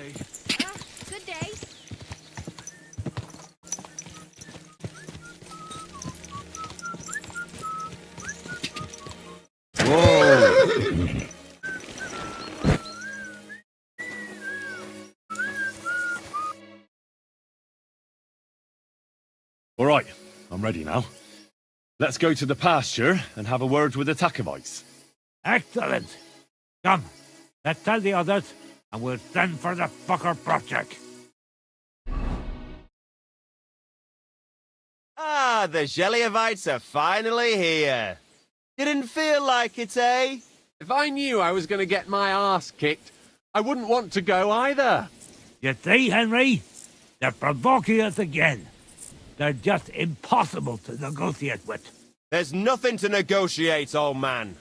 please. Well, good day. Whoa! All right, I'm ready now. Let's go to the pasture and have a word with the Takovites. Excellent. Come, let's tell the others, and we'll send for the fucker project. Ah, the 젤레요vites are finally here. Didn't feel like it, eh? If I knew I was going to get my arse kicked, I wouldn't want to go either. You see, Henry? They're provoking us again. They're just impossible to negotiate with. There's nothing to negotiate, old man.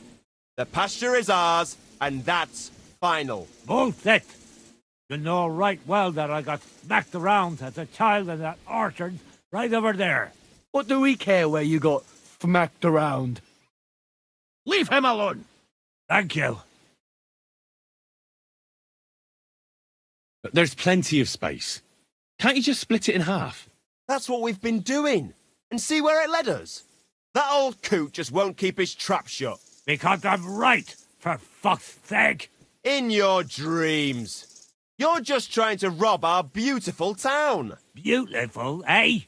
The pasture is ours, and that's final. Bullshit! You know right well that I got smacked around as a child in that orchard right over there. What do we care where you got smacked around? Leave him alone! Thank you. There's plenty of space. Can't you just split it in half? That's what we've been doing. And see where it led us. That old coot just won't keep his trap shut. Because I'm right, for fuck's sake! In your dreams. You're just trying to rob our beautiful town. Beautiful, eh?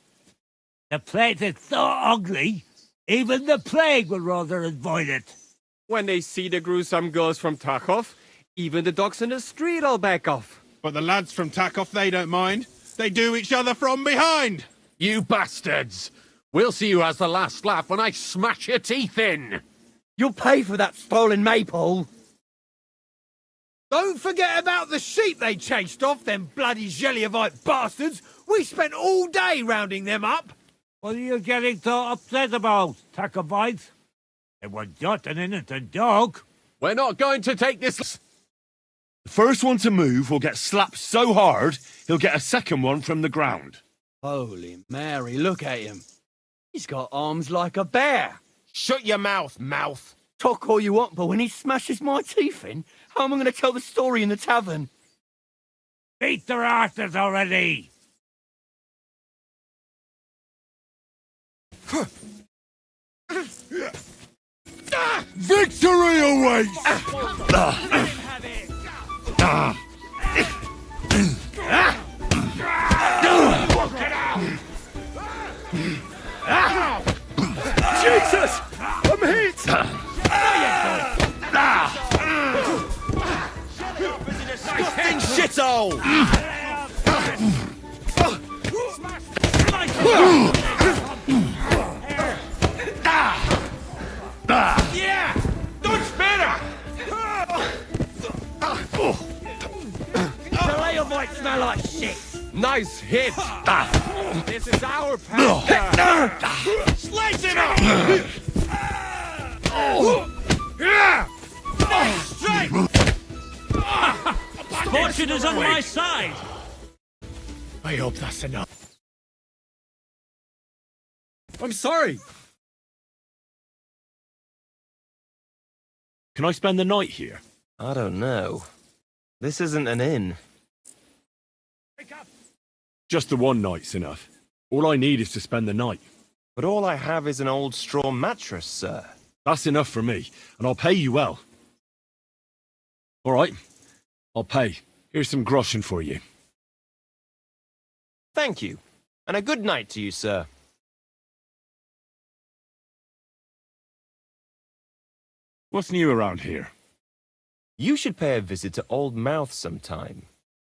The place is so ugly, even the plague would rather avoid it. When they see the gruesome girls from Tarkov, even the dogs in the street will back off. But the lads from Tarkov, they don't mind. They do each other from behind. You bastards! We'll see who has the last laugh when I smash your teeth in! You'll pay for that stolen maple. Don't forget about the sheep they chased off, them bloody 젤레요vite bastards. We spent all day rounding them up. What are you getting so upset about, Takovites? It was just an innocent dog. We're not going to take this... The first one to move will get slapped so hard, he'll get a second one from the ground. Holy Mary, look at him. He's got arms like a bear. Shut your mouth, mouth. Talk all you want, but when he smashes my teeth in, how am I going to tell the story in the tavern? Beat their asses already! Victory awaits! Jesus! I'm hit! Disgusting shithole! Yeah! That's better! 젤레요vites smell like shit! Nice hit! This is our pasture! Slice him up! Straight! Fortune is on my side! I hope that's enough. I'm sorry! Can I spend the night here? I don't know. This isn't an inn. Just the one night's enough. All I need is to spend the night. But all I have is an old straw mattress, sir. That's enough for me, and I'll pay you well. All right, I'll pay. Here's some groschen for you. Thank you. And a good night to you, sir. What's new around here? You should pay a visit to Old Mouth sometime.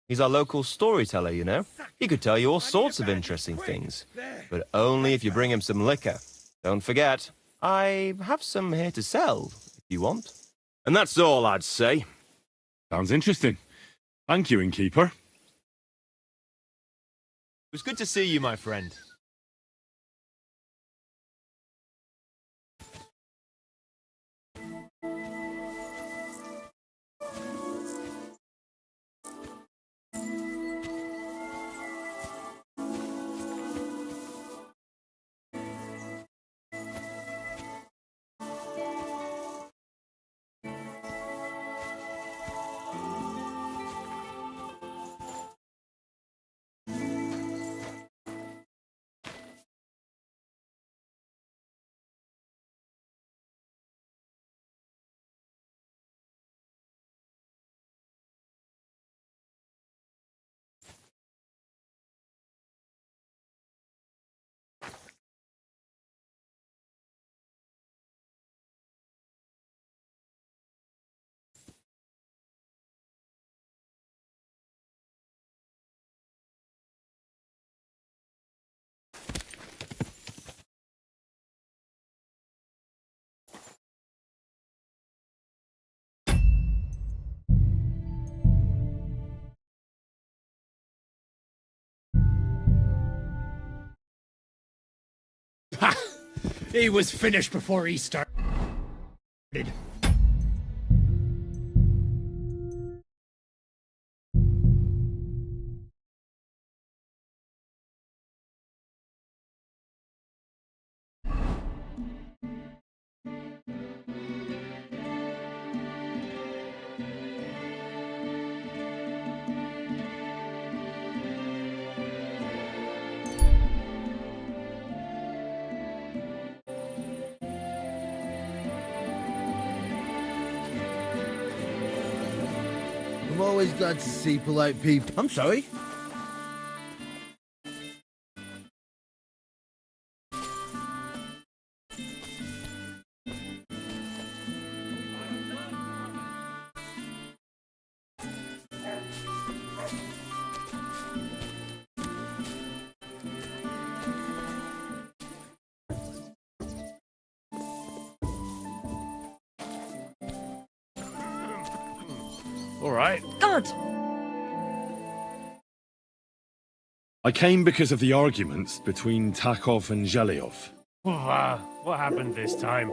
He's our local storyteller, you know. He could tell you all sorts of interesting things. But only if you bring him some liquor. Don't forget, I have some here to sell, if you want. And that's all I'd say. Sounds interesting. Thank you, innkeeper. It was good to see you, my friend. He was finished before he started. I'm always glad to see polite people. I'm sorry. All right. God! I came because of the arguments between Takov and 젤레요프. What happened this time?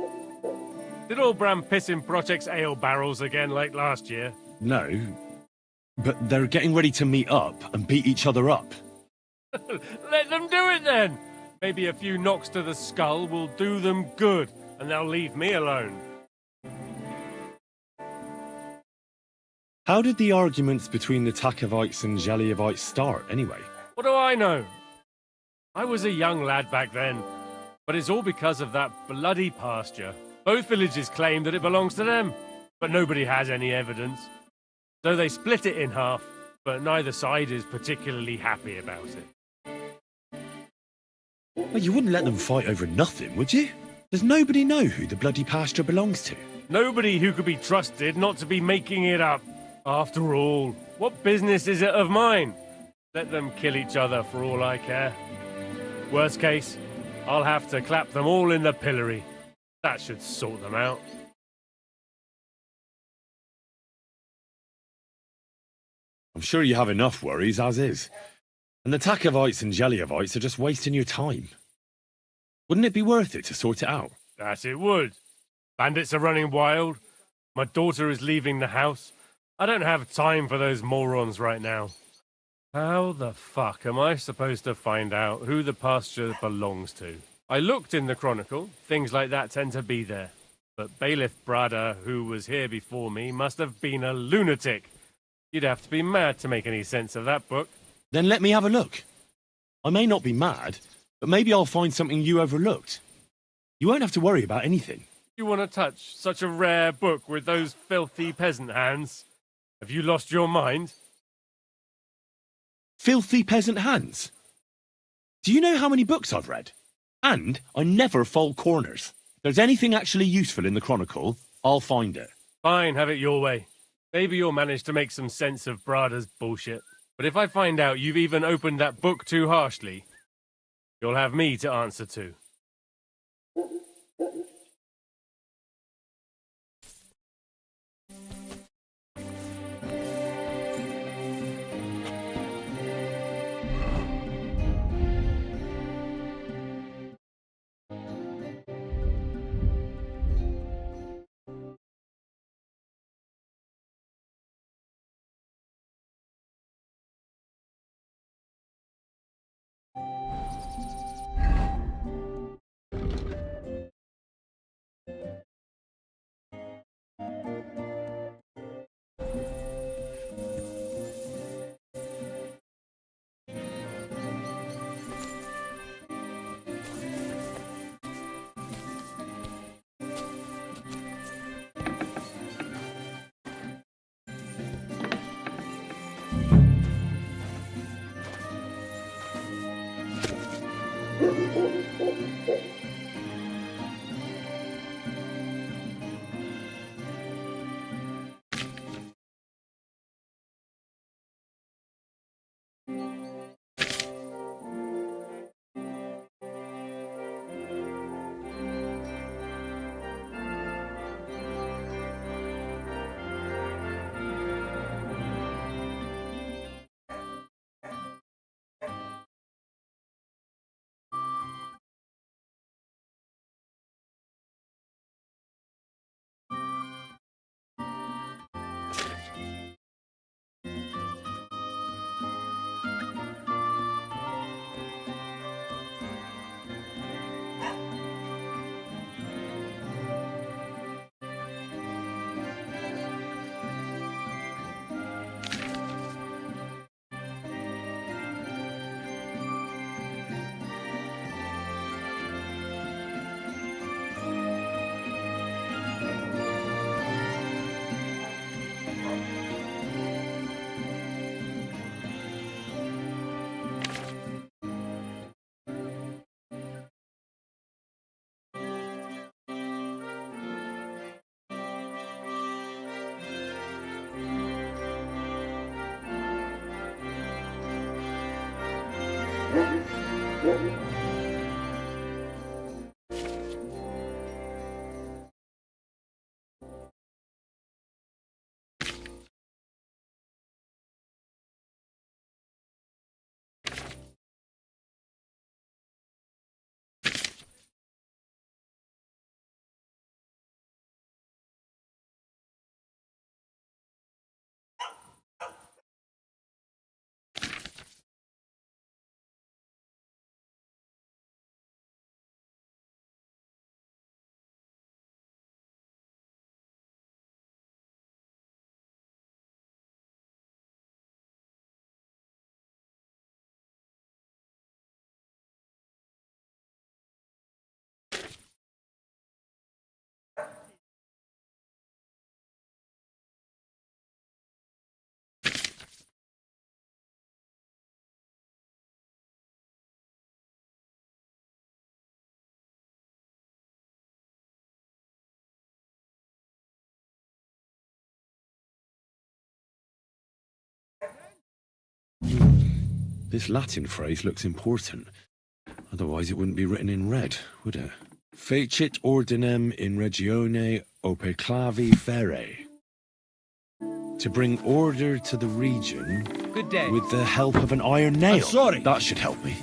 Did old Bram piss in Project's ale barrels again like last year? No, but they're getting ready to meet up and beat each other up. Let them do it then! Maybe a few knocks to the skull will do them good, and they'll leave me alone. How did the arguments between the Takovites and 젤레요vites start, anyway? What do I know? I was a young lad back then, but it's all because of that bloody pasture. Both villages claim that it belongs to them, but nobody has any evidence. So they split it in half, but neither side is particularly happy about it. Well, you wouldn't let them fight over nothing, would you? Does nobody know who the bloody pasture belongs to? Nobody who could be trusted not to be making it up. After all, what business is it of mine? Let them kill each other for all I care. Worst case, I'll have to clap them all in the pillory. That should sort them out. I'm sure you have enough worries as is. And the Takovites and 젤레요vites are just wasting your time. Wouldn't it be worth it to sort it out? That it would. Bandits are running wild. My daughter is leaving the house. I don't have time for those morons right now. How the fuck am I supposed to find out who the pasture belongs to? I looked in the Chronicle. Things like that tend to be there. But Bailiff Brada, who was here before me, must have been a lunatic. You'd have to be mad to make any sense of that book. Then let me have a look. I may not be mad, but maybe I'll find something you overlooked. You won't have to worry about anything. You want to touch such a rare book with those filthy peasant hands? Have you lost your mind? Filthy peasant hands. Do you know how many books I've read? And I never fold corners. If there's anything actually useful in the Chronicle, I'll find it. Fine, have it your way. Maybe you'll manage to make some sense of Brada's bullshit. But if I find out you've even opened that book too harshly, you'll have me to answer to. This Latin phrase looks important. Otherwise it wouldn't be written in red, would it? Fecit ordinem in regione ope clavi ferre. To bring order to the region Good day. with the help of an iron nail. I'm sorry. That should help me.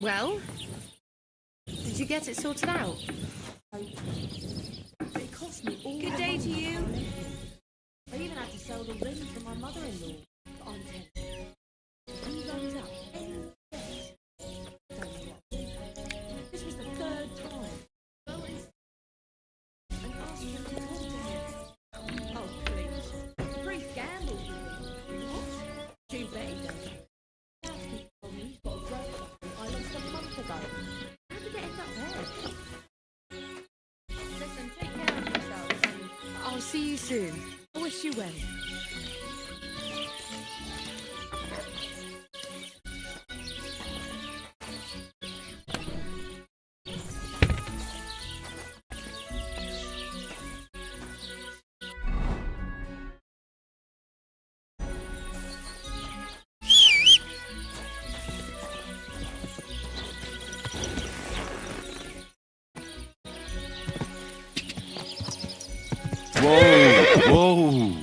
Well, did you get it sorted out? It cost me all. Good day to you. I even had to sell the ring to my mother-in-law. But I'm tempted. Who goes up? This was the third time. And asked him to talk to him. Oh, please. Brief gamble, you mean? What? Too bad he doesn't. He told me he's got a drug I lost a month ago. How did it end up there? Listen, take care of yourself and I'll see you soon. I wish you well. Whoa! Whoa!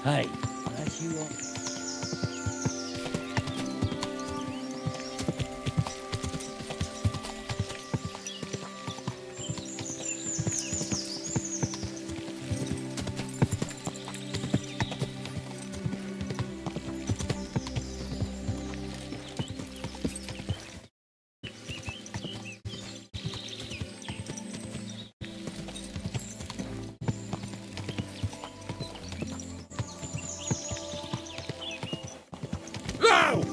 Hey, that's you all. No!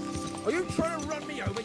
Are you trying to run me over?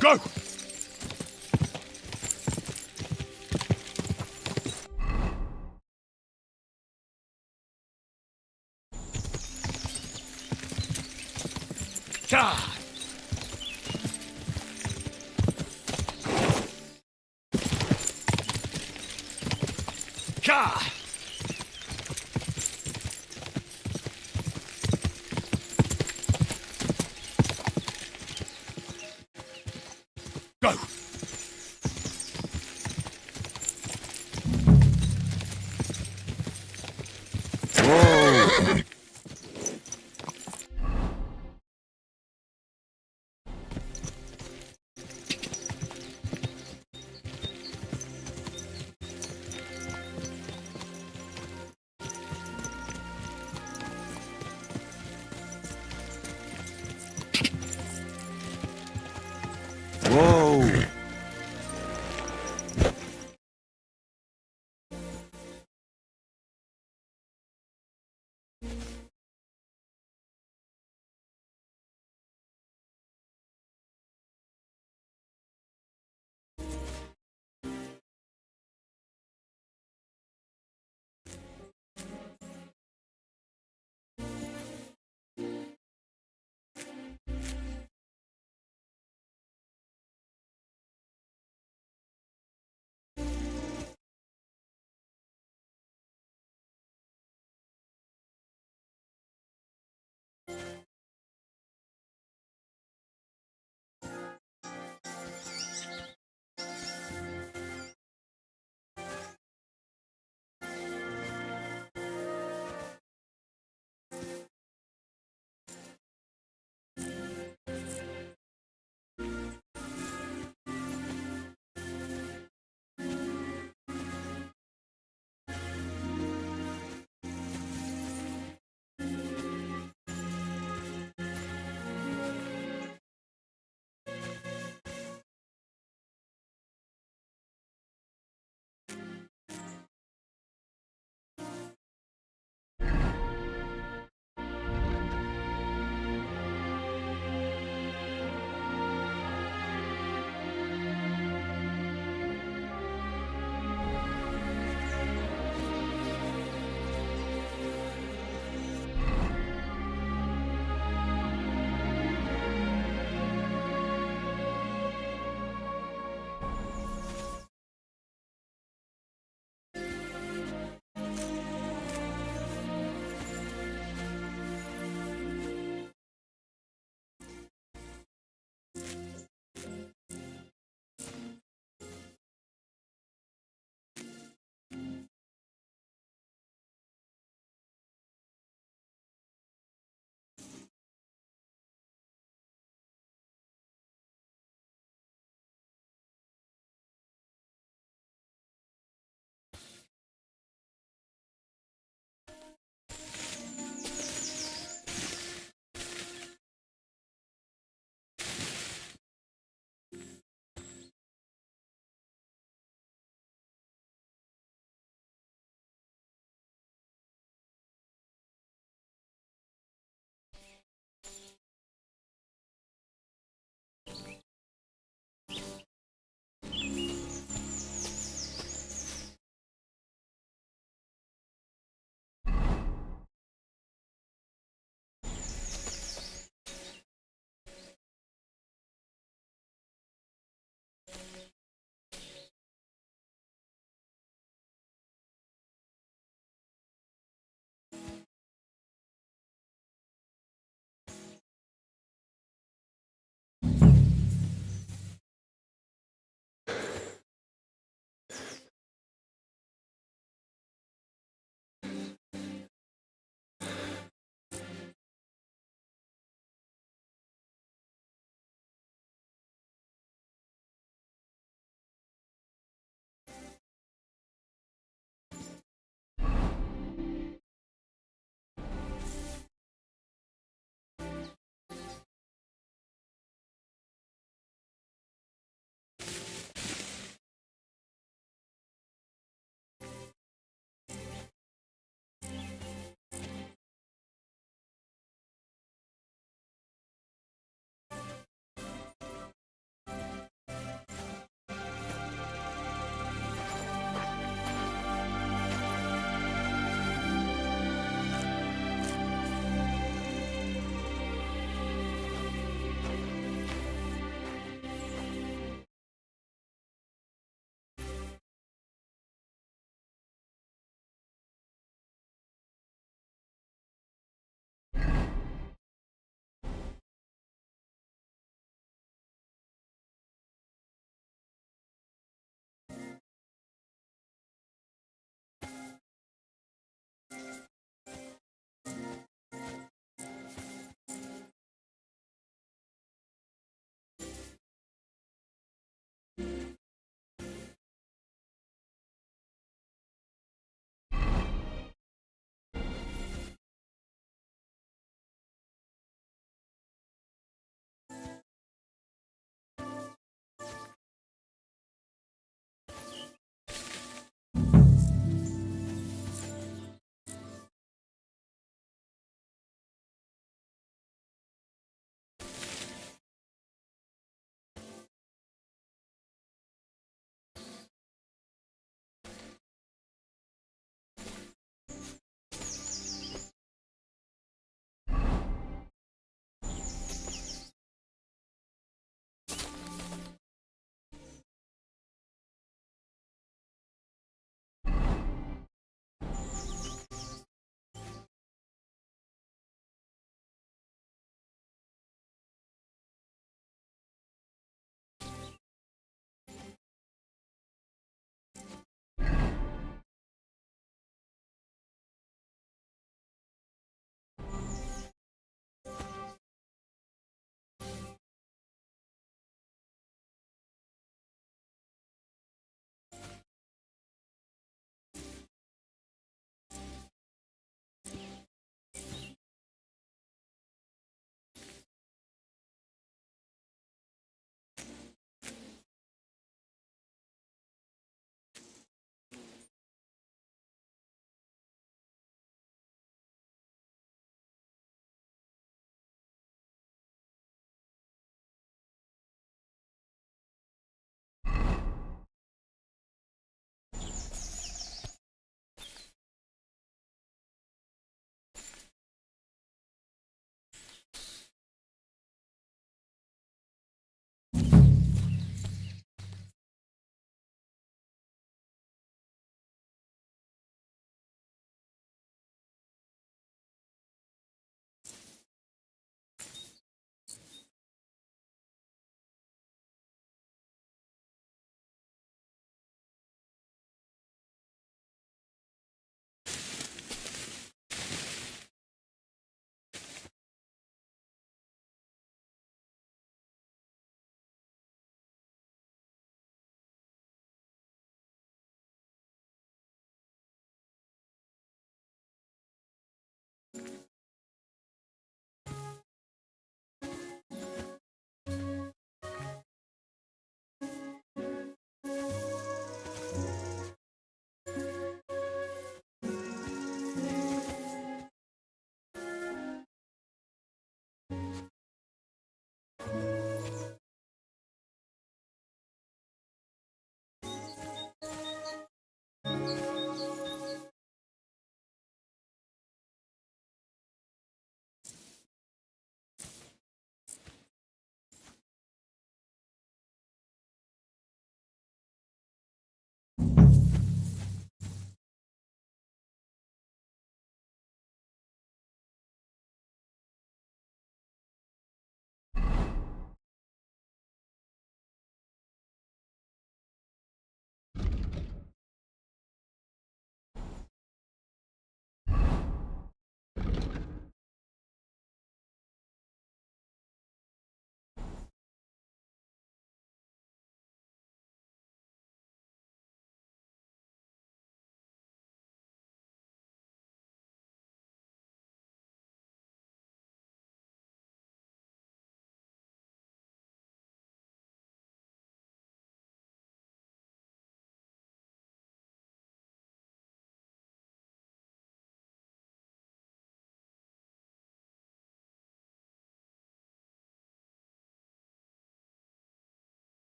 Go! God! God! Go!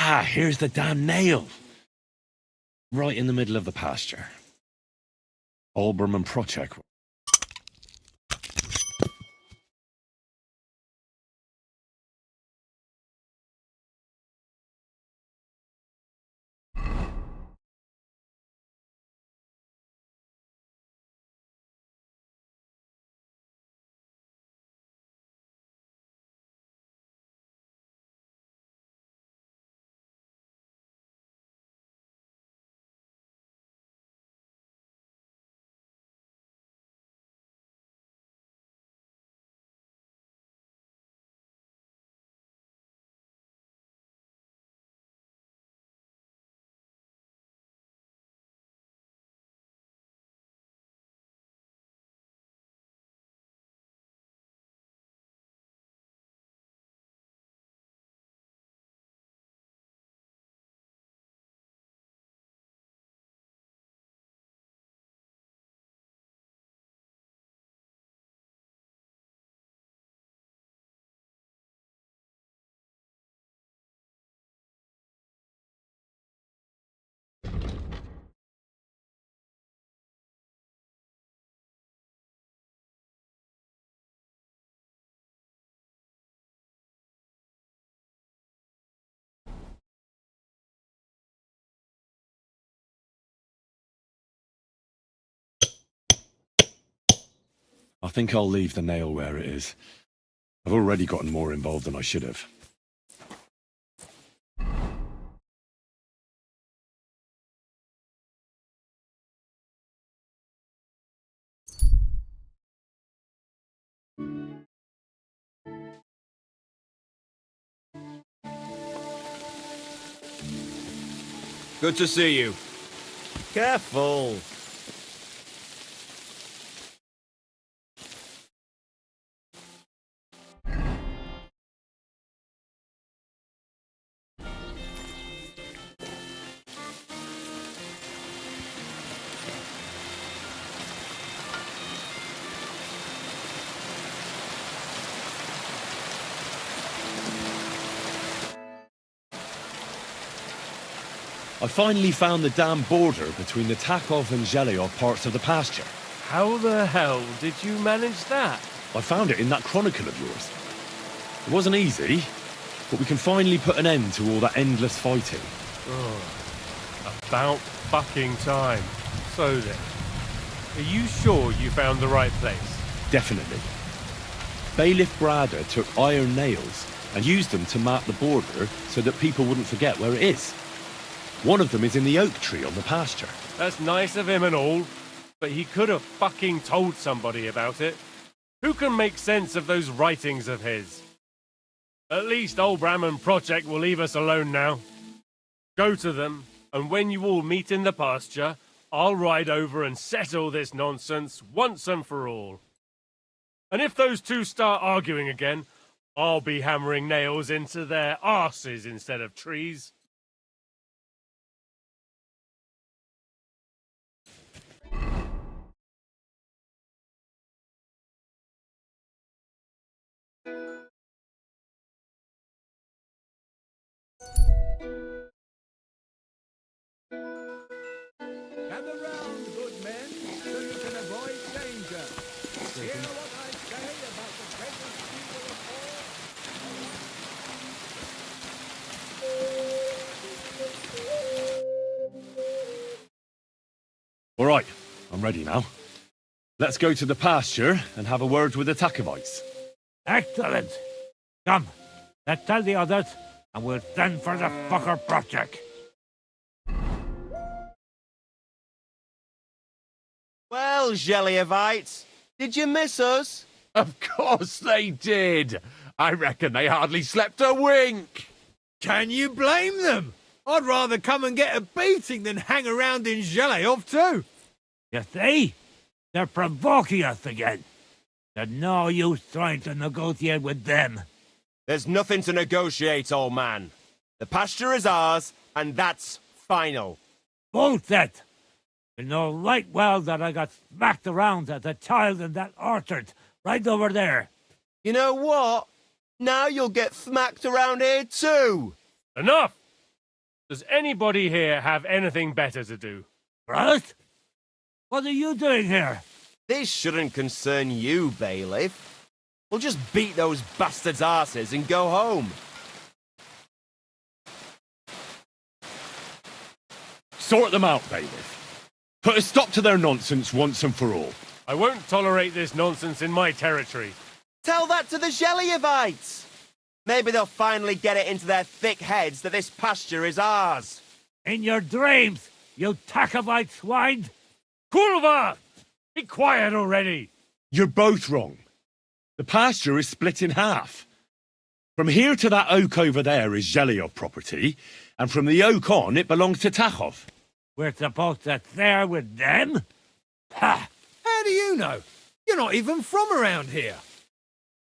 Ah, here's the damn nail. Right in the middle of the pasture. Olbermann Project. I think I'll leave the nail where it is. I've already gotten more involved than I should have. Good to see you. Careful. I finally found the damn border between the Takov and 젤레요프 parts of the pasture. How the hell did you manage that? I found it in that chronicle of yours. It wasn't easy, but we can finally put an end to all that endless fighting. About fucking time. So then, are you sure you found the right place? Definitely. Bailiff Brada took iron nails and used them to mark the border so that people wouldn't forget where it is. One of them is in the oak tree on the pasture. That's nice of him and all, but he could have fucking told somebody about it. Who can make sense of those writings of his? At least old Brahman Project will leave us alone now. Go to them, and when you all meet in the pasture, I'll ride over and settle this nonsense once and for all. And if those two start arguing again, I'll be hammering nails into their arses instead of trees. Gather round, good men, so you can avoid danger. Hear what I say about the greatest evil of all. All right, I'm ready now. Let's go to the pasture and have a word with the Takovites. Excellent. Come, let's tell the others, and we'll send for the fucker project. Well, 젤레요vites, did you miss us? Of course they did. I reckon they hardly slept a wink. Can you blame them? I'd rather come and get a beating than hang around in 젤레요프 too. You see? They're provoking us again. There's no use trying to negotiate with them. There's nothing to negotiate, old man. The pasture is ours, and that's final. Bullshit! You know right well that I got smacked around as a child in that orchard, right over there. You know what? Now you'll get smacked around here too. Enough! Does anybody here have anything better to do? Right? What are you doing here? This shouldn't concern you, bailiff. We'll just beat those bastards' asses and go home. Sort them out, bailiff. Put a stop to their nonsense once and for all. I won't tolerate this nonsense in my territory. Tell that to the 젤레요vites. Maybe they'll finally get it into their thick heads that this pasture is ours. In your dreams, you Tachovite swine! Kurva! Be quiet already! You're both wrong. The pasture is split in half. From here to that oak over there is 젤레요프 property, and from the oak on it belongs to Tachov. We're supposed to share with them? Ha! How do you know? You're not even from around here.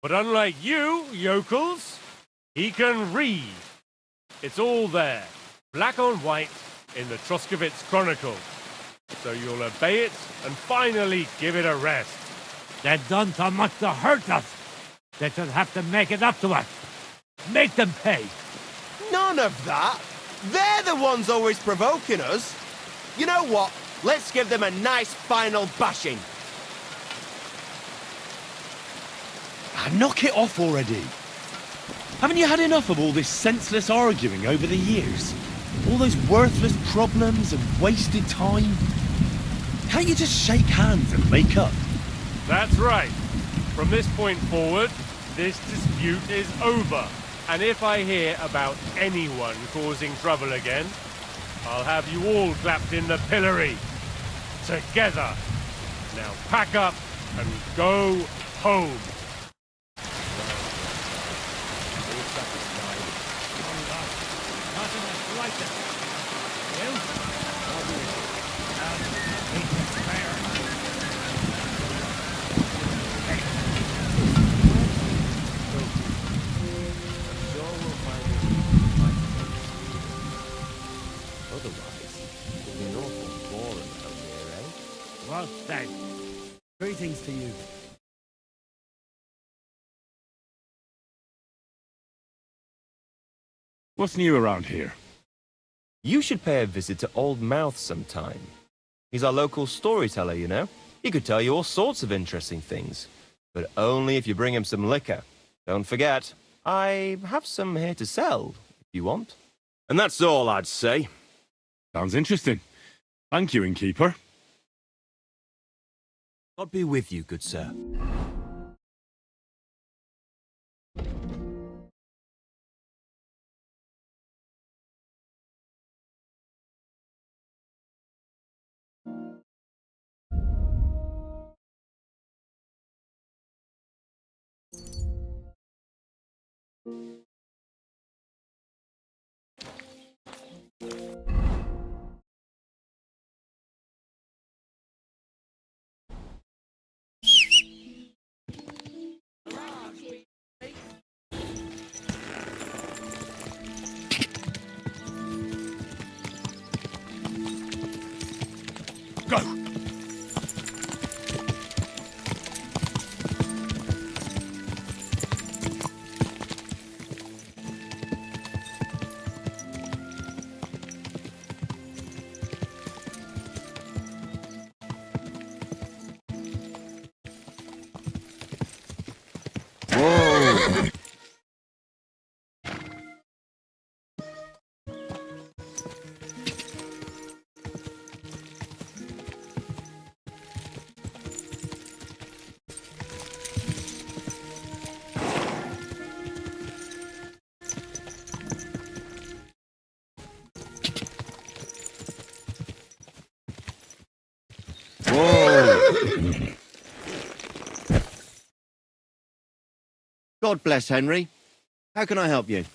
But unlike you, yokels, he can read. It's all there, black on white, in the Troskovitz Chronicle. So you'll obey it and finally give it a rest. They've done so much to hurt us. They should have to make it up to us. Make them pay. None of that. They're the ones always provoking us. You know what? Let's give them a nice final bashing. Knock it off already. Haven't you had enough of all this senseless arguing over the years? All those worthless problems and wasted time? Can't you just shake hands and make up? That's right. From this point forward, this dispute is over. And if I hear about anyone causing trouble again, I'll have you all clapped in the pillory. Together. Now pack up and go home. Well said. Greetings to you. What's new around here? You should pay a visit to Old Mouth sometime. He's our local storyteller, you know. He could tell you all sorts of interesting things. But only if you bring him some liquor. Don't forget, I have some here to sell, if you want. And that's all I'd say. Sounds interesting. Thank you, innkeeper. God be with you, good sir. Go! Whoa! God bless Henry. How can I help you?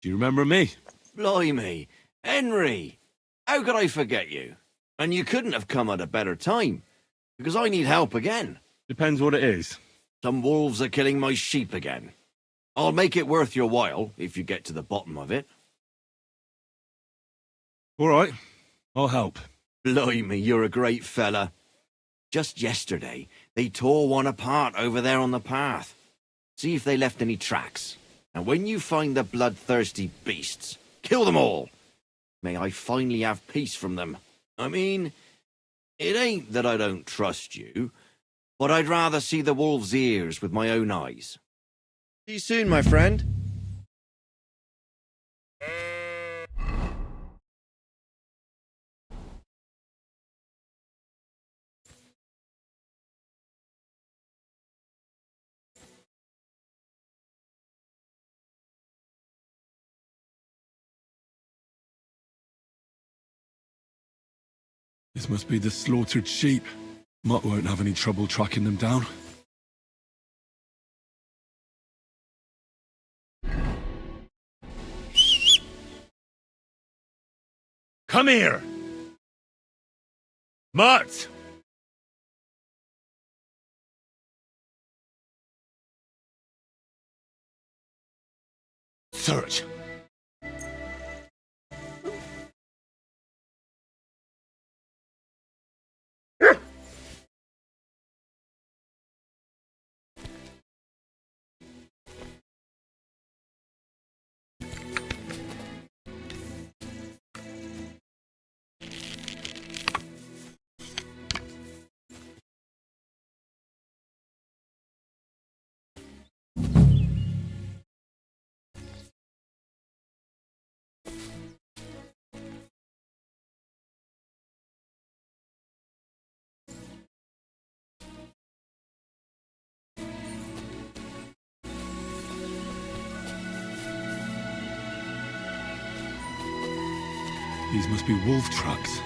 Do you remember me? Blimey, Henry! How could I forget you? And you couldn't have come at a better time, because I need help again. Depends what it is. Some wolves are killing my sheep again. I'll make it worth your while, if you get to the bottom of it. All right, I'll help. Blimey, you're a great fella. Just yesterday, they tore one apart over there on the path. See if they left any tracks. And when you find the bloodthirsty beasts, kill them all. May I finally have peace from them. I mean, it ain't that I don't trust you, but I'd rather see the wolf's ears with my own eyes. See you soon, my friend. This must be the slaughtered sheep. Mutt won't have any trouble tracking them down. Come here! Mutt! Search. These must be wolf tracks.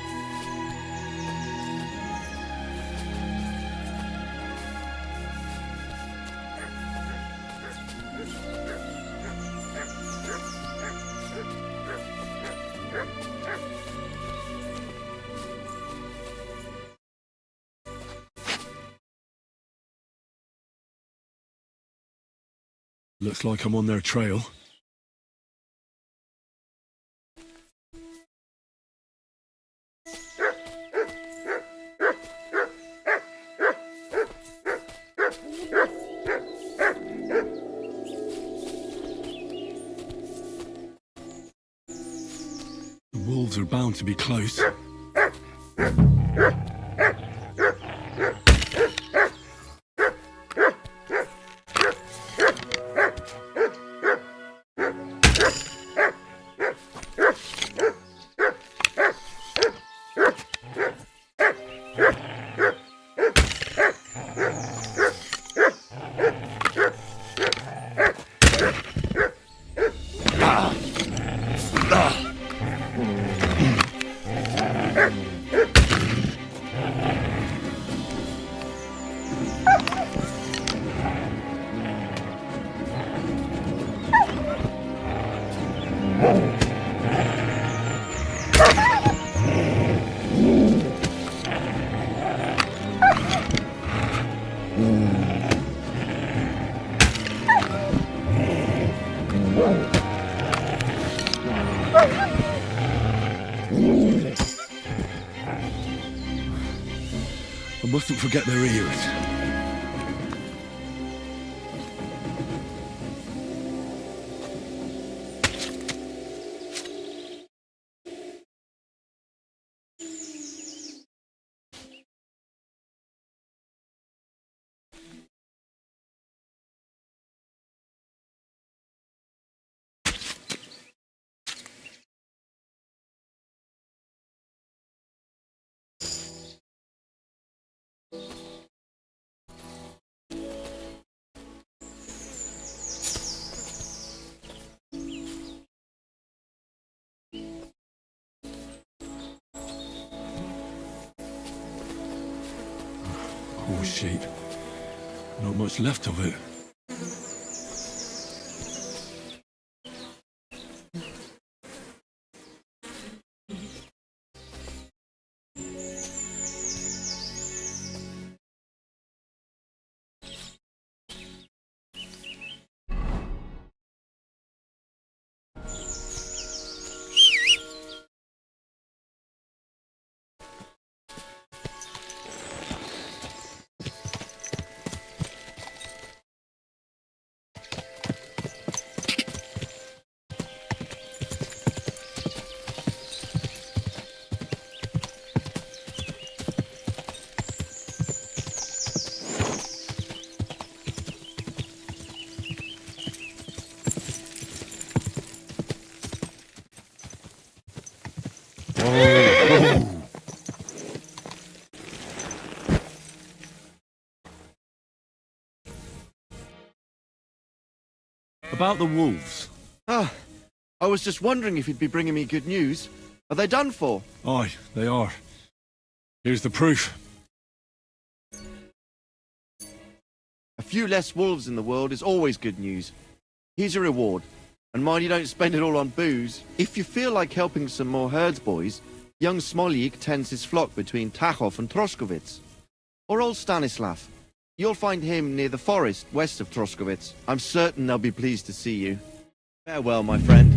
Looks like I'm on their trail. The wolves are bound to be close. I mustn't forget their ears. Poor sheep. Not much left of it. Whoa. About the wolves. Ah, I was just wondering if you'd be bringing me good news. Are they done for? Aye, they are. Here's the proof. A few less wolves in the world is always good news. Here's your reward. And mind you don't spend it all on booze. If you feel like helping some more herds boys, young Smoljik tends his flock between Tachov and Troskowitz. Or old Stanislav. You'll find him near the forest west of Troskowitz. I'm certain they'll be pleased to see you. Farewell, my friend.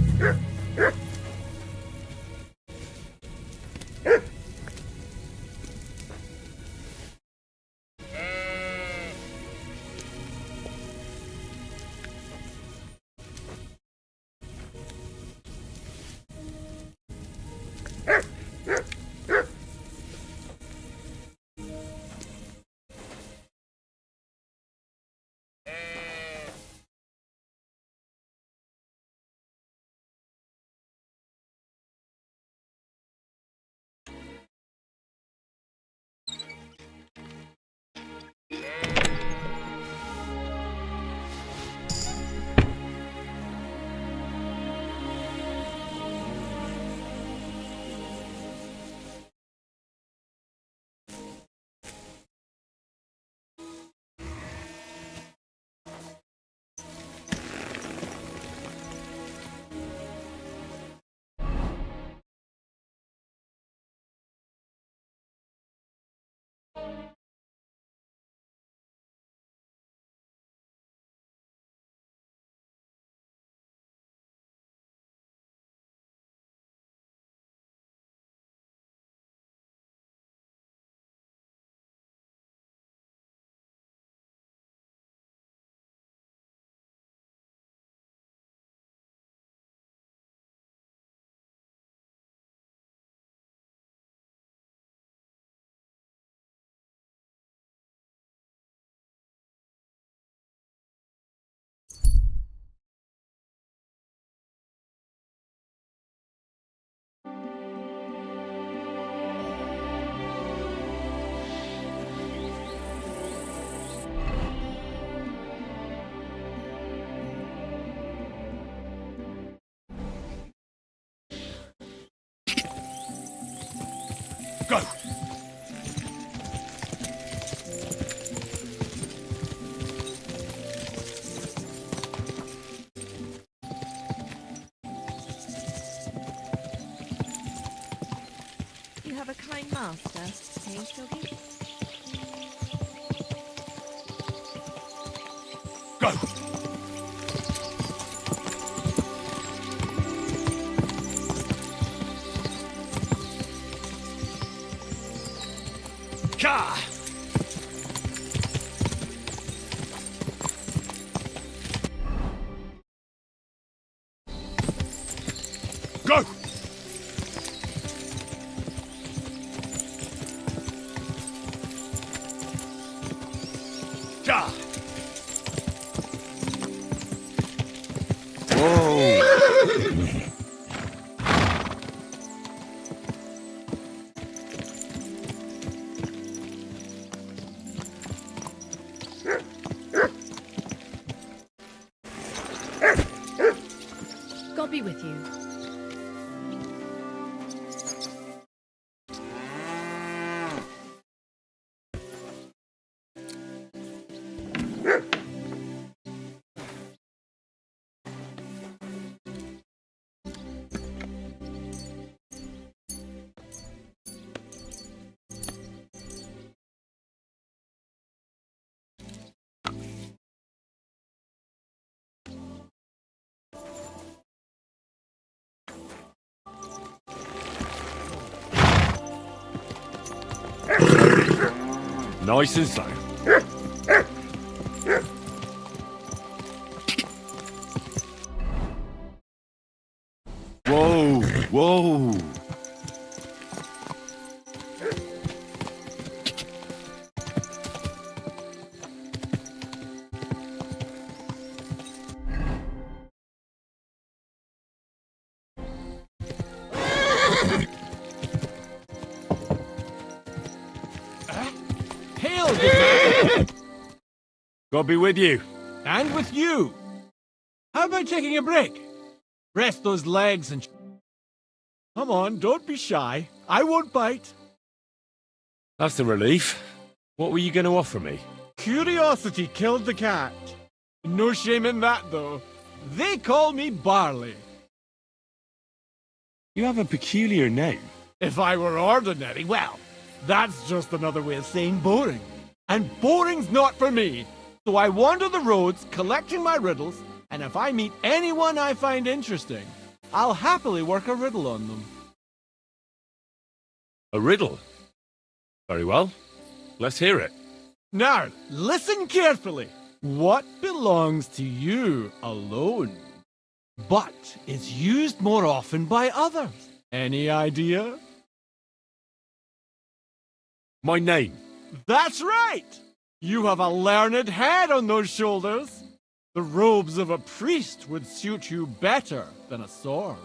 Go! You have a kind master, eh, Shoggy? Go! Ka! Go! Ka! Whoa! God be with you. Nice and slow. Whoa! Whoa! God be with you. And with you. How about taking a break? Rest those legs and... Come on, don't be shy. I won't bite. That's a relief. What were you going to offer me? Curiosity killed the cat. No shame in that, though. They call me Barley. You have a peculiar name. If I were ordinary, well, that's just another way of saying boring. And boring's not for me. So I wander the roads collecting my riddles, and if I meet anyone I find interesting, I'll happily work a riddle on them. A riddle? Very well. Let's hear it. Now, listen carefully. What belongs to you alone, but is used more often by others? Any idea? My name. That's right! You have a learned head on those shoulders. The robes of a priest would suit you better than a sword.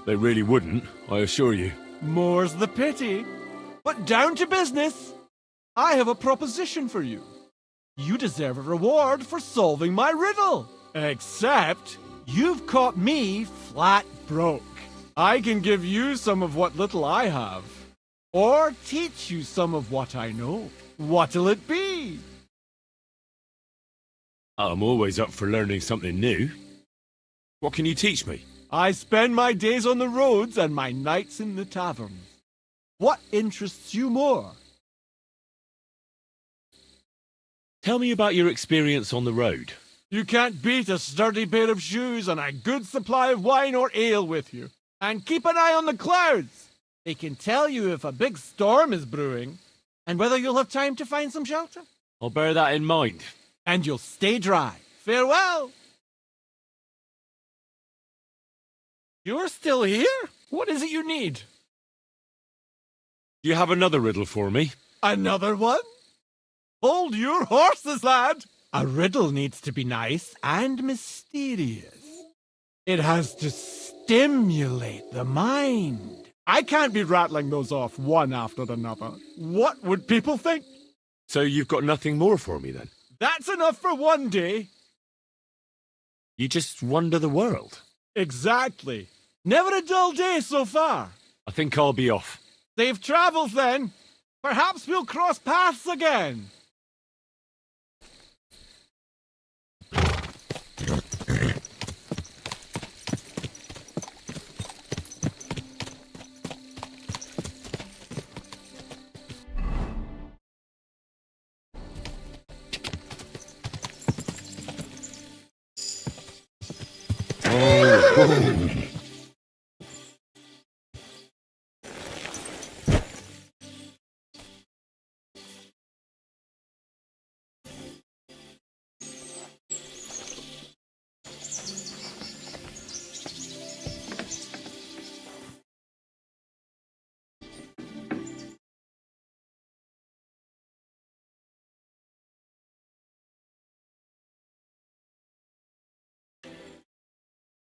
They really wouldn't, I assure you. More's the pity. But down to business. I have a proposition for you. You deserve a reward for solving my riddle. Except, you've caught me flat broke. I can give you some of what little I have. Or teach you some of what I know. What'll it be? I'm always up for learning something new. What can you teach me? I spend my days on the roads and my nights in the taverns. What interests you more? Tell me about your experience on the road. You can't beat a sturdy pair of shoes and a good supply of wine or ale with you. And keep an eye on the clouds. They can tell you if a big storm is brewing and whether you'll have time to find some shelter. I'll bear that in mind. And you'll stay dry. Farewell. You're still here? What is it you need? Do you have another riddle for me? Another one? Hold your horses, lad. A riddle needs to be nice and mysterious. It has to stimulate the mind. I can't be rattling those off one after another. What would people think? So you've got nothing more for me then? That's enough for one day. You just wander the world? Exactly. Never a dull day so far. I think I'll be off. Safe travels then. Perhaps we'll cross paths again.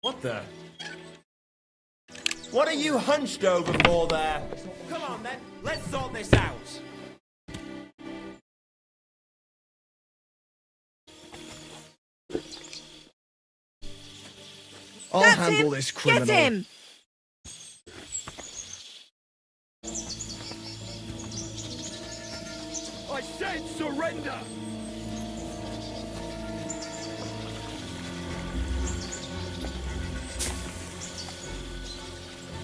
What the? What are you hunched over for there? Come on then, let's sort this out. I'll handle this criminal. Get him! I said surrender!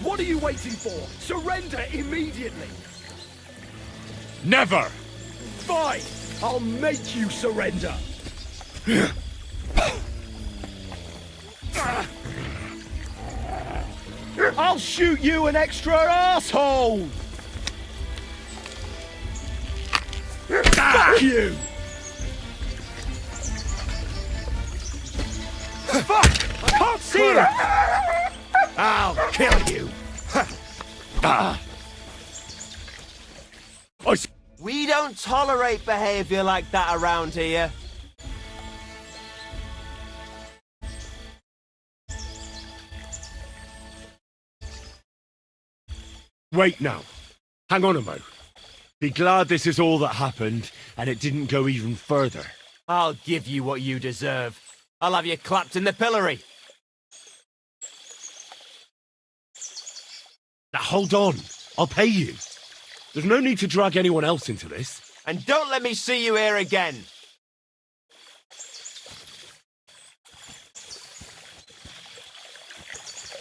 What are you waiting for? Surrender immediately! Never! Fine! I'll make you surrender! I'll shoot you an extra asshole! Fuck you! Fuck! I can't see it! I'll kill you! We don't tolerate behavior like that around here. Wait now. Hang on a mo. Be glad this is all that happened and it didn't go even further. I'll give you what you deserve. I'll have you clapped in the pillory. Now hold on. I'll pay you. There's no need to drag anyone else into this. And don't let me see you here again.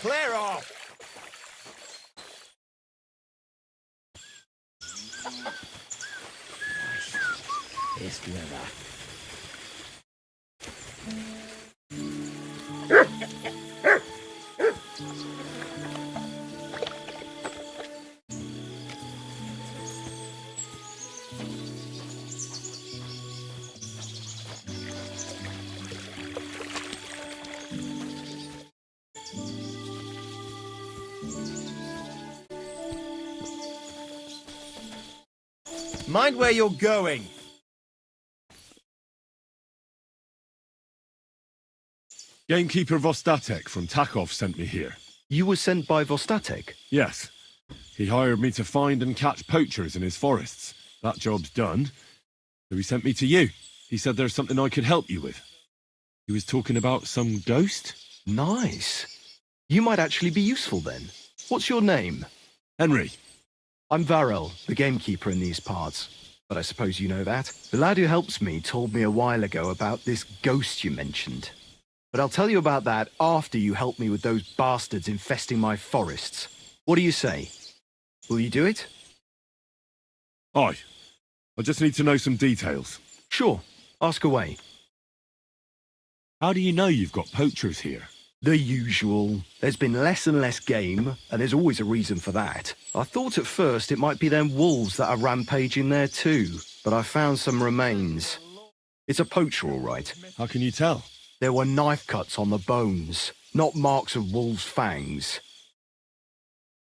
Clear off. This weather. Mind where you're going. Gamekeeper Vostatek from Takov sent me here. You were sent by Vostatek? Yes. He hired me to find and catch poachers in his forests. That job's done. So he sent me to you. He said there's something I could help you with. He was talking about some ghost? Nice. You might actually be useful then. What's your name? Henry. I'm Varel, the gamekeeper in these parts. But I suppose you know that. The lad who helps me told me a while ago about this ghost you mentioned. But I'll tell you about that after you help me with those bastards infesting my forests. What do you say? Will you do it? Aye. I just need to know some details. Sure. Ask away. How do you know you've got poachers here? The usual. There's been less and less game, and there's always a reason for that. I thought at first it might be them wolves that are rampaging there too, but I found some remains. It's a poacher, all right. How can you tell? There were knife cuts on the bones, not marks of wolves' fangs.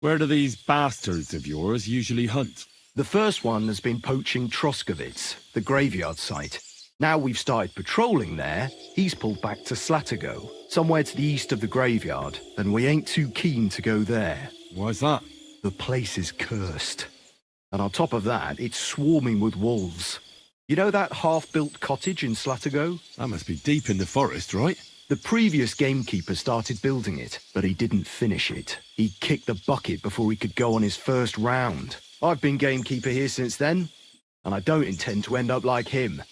Where do these bastards of yours usually hunt? The first one has been poaching Troskovitz, the graveyard site. Now we've started patrolling there, he's pulled back to Slatigo, somewhere to the east of the graveyard, and we ain't too keen to go there. Why's that? The place is cursed. And on top of that, it's swarming with wolves. You know that half-built cottage in Slatigo? That must be deep in the forest, right? The previous gamekeeper started building it, but he didn't finish it. He kicked the bucket before he could go on his first round. I've been gamekeeper here since then, and I don't intend to end up like him.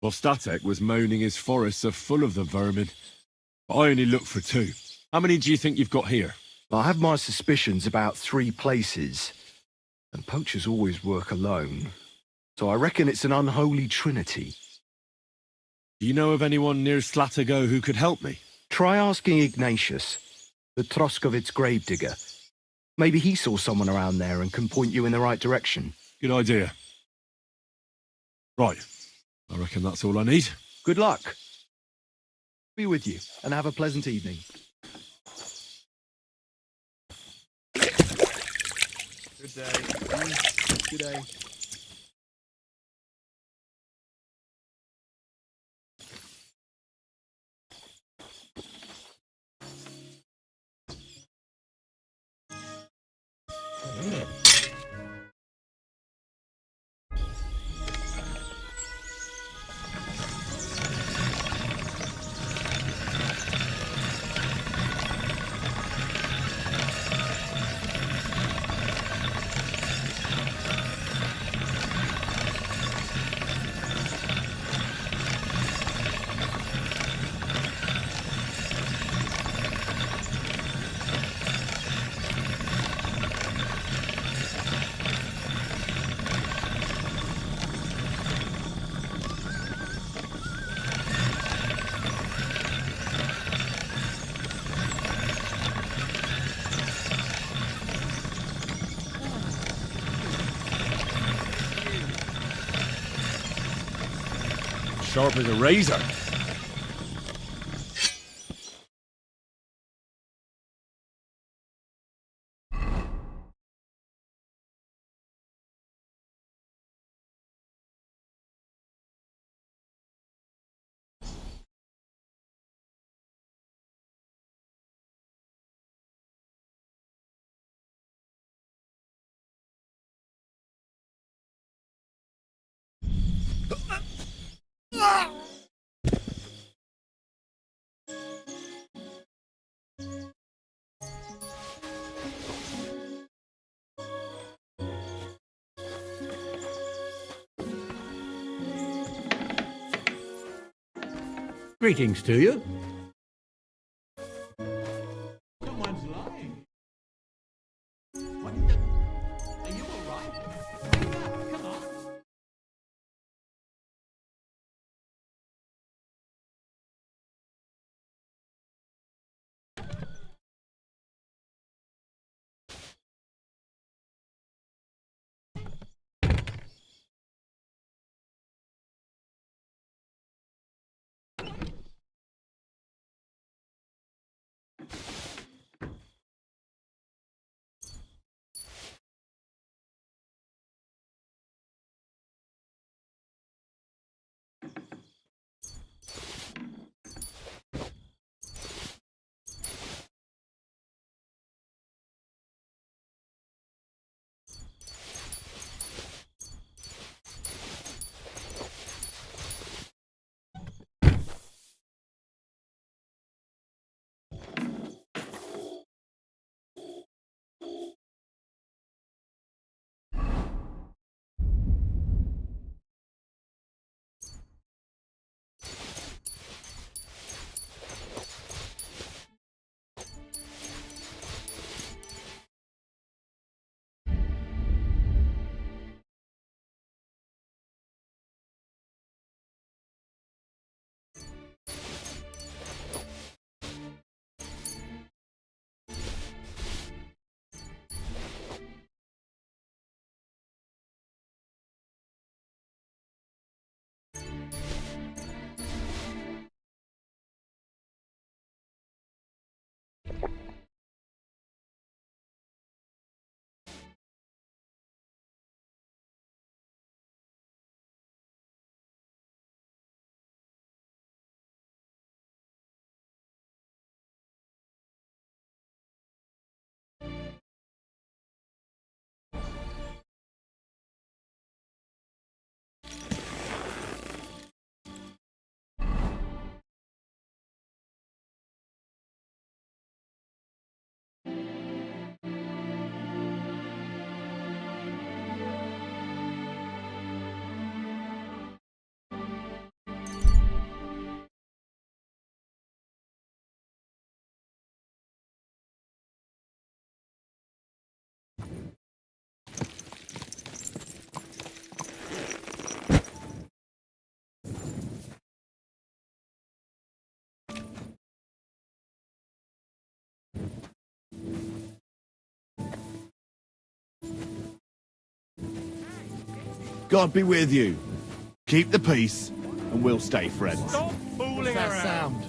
Vostatek was moaning his forests are full of the vermin. But I only looked for 2. How many do you think you've got here? I have my suspicions about 3 places, and poachers always work alone. So I reckon it's an unholy trinity. Do you know of anyone near Slatigo who could help me? Try asking Ignatius, the Troskovitz gravedigger. Maybe he saw someone around there and can point you in the right direction. Good idea. Right. I reckon that's all I need. Good luck. Be with you, and have a pleasant evening. Good day. Good day. Sharp as a razor. Greetings to you. Someone's lying. What the... Are you alright? Come on. God be with you. Keep the peace, and we'll stay friends. Stop fooling around.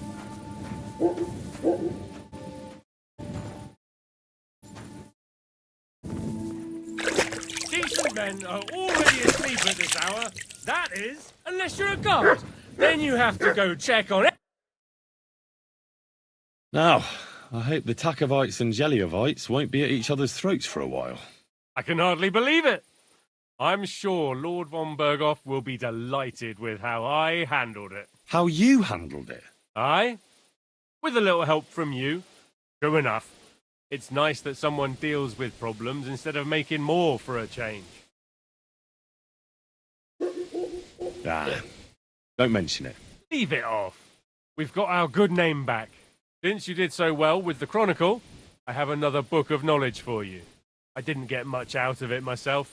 Decent men are already asleep at this hour. That is, unless you're a guard. Then you have to go check on it. Now, I hope the Takovites and 젤레요vites won't be at each other's throats for a while. I can hardly believe it. I'm sure Lord von Berghoff will be delighted with how I handled it. How you handled it? Aye? With a little help from you. True enough. It's nice that someone deals with problems instead of making more for a change. Ah, don't mention it. Leave it off. We've got our good name back. Since you did so well with the Chronicle, I have another book of knowledge for you. I didn't get much out of it myself,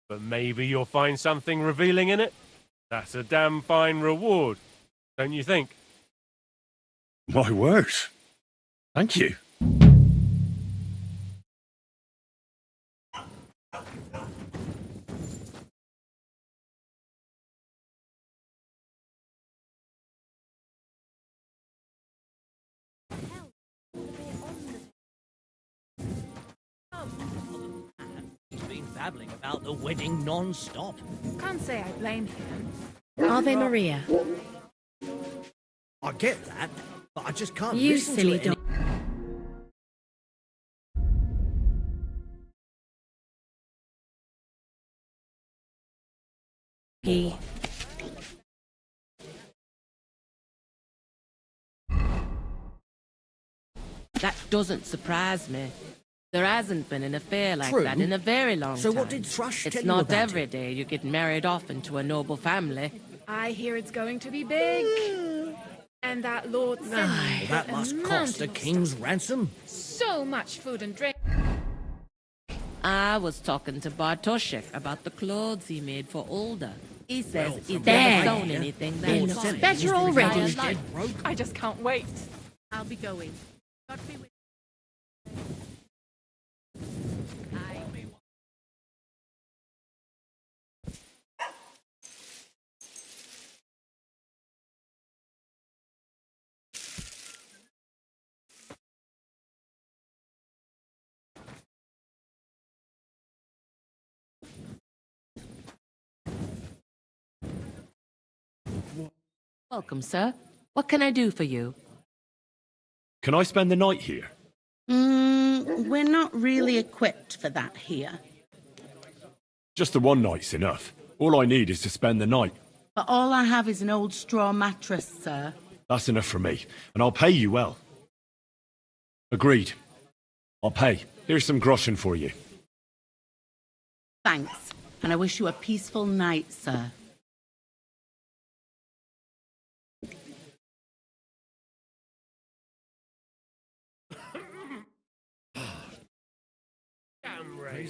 but maybe you'll find something revealing in it. That's a damn fine reward, don't you think? My word. Thank you. He's been babbling about the wedding non-stop. Can't say I blame him. Ave Maria. I get that, but I just can't You listen silly to it. He. That doesn't surprise me. There hasn't been an affair like True. that in a very long time. So what did Thrush It's tell you not about every it? day you get married off into a noble family. I hear it's going to be big. And that Lord Senny That must cost a king's ransom. so much food and drink. I was talking to Bartoshek about the clothes he made for Olda. He says he's there. never sewn anything that It's fine. better already. His entire life. I just can't wait. I'll be going. God be with Welcome, sir. What can I do for you? Can I spend the night here? We're not really equipped for that here. Just the one night's enough. All I need is to spend the night. But all I have is an old straw mattress, sir. That's enough for me, and I'll pay you well. Agreed. I'll pay. Here's some groschen for you. Thanks. And I wish you a peaceful night, sir.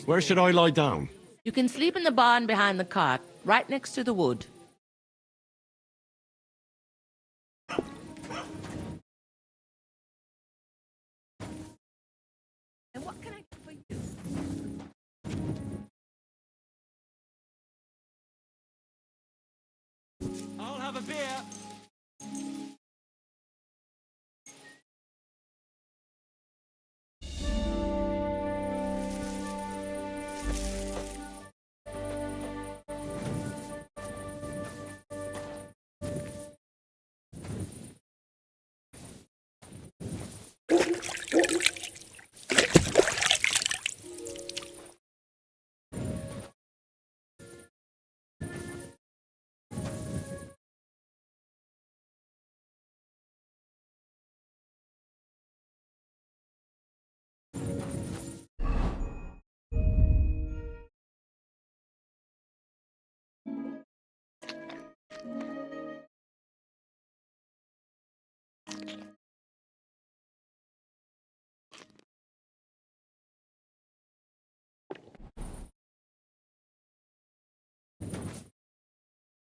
Where should I lie down? You can sleep in the barn behind the cart, right next to the wood. And what can I do for you? I'll have a beer.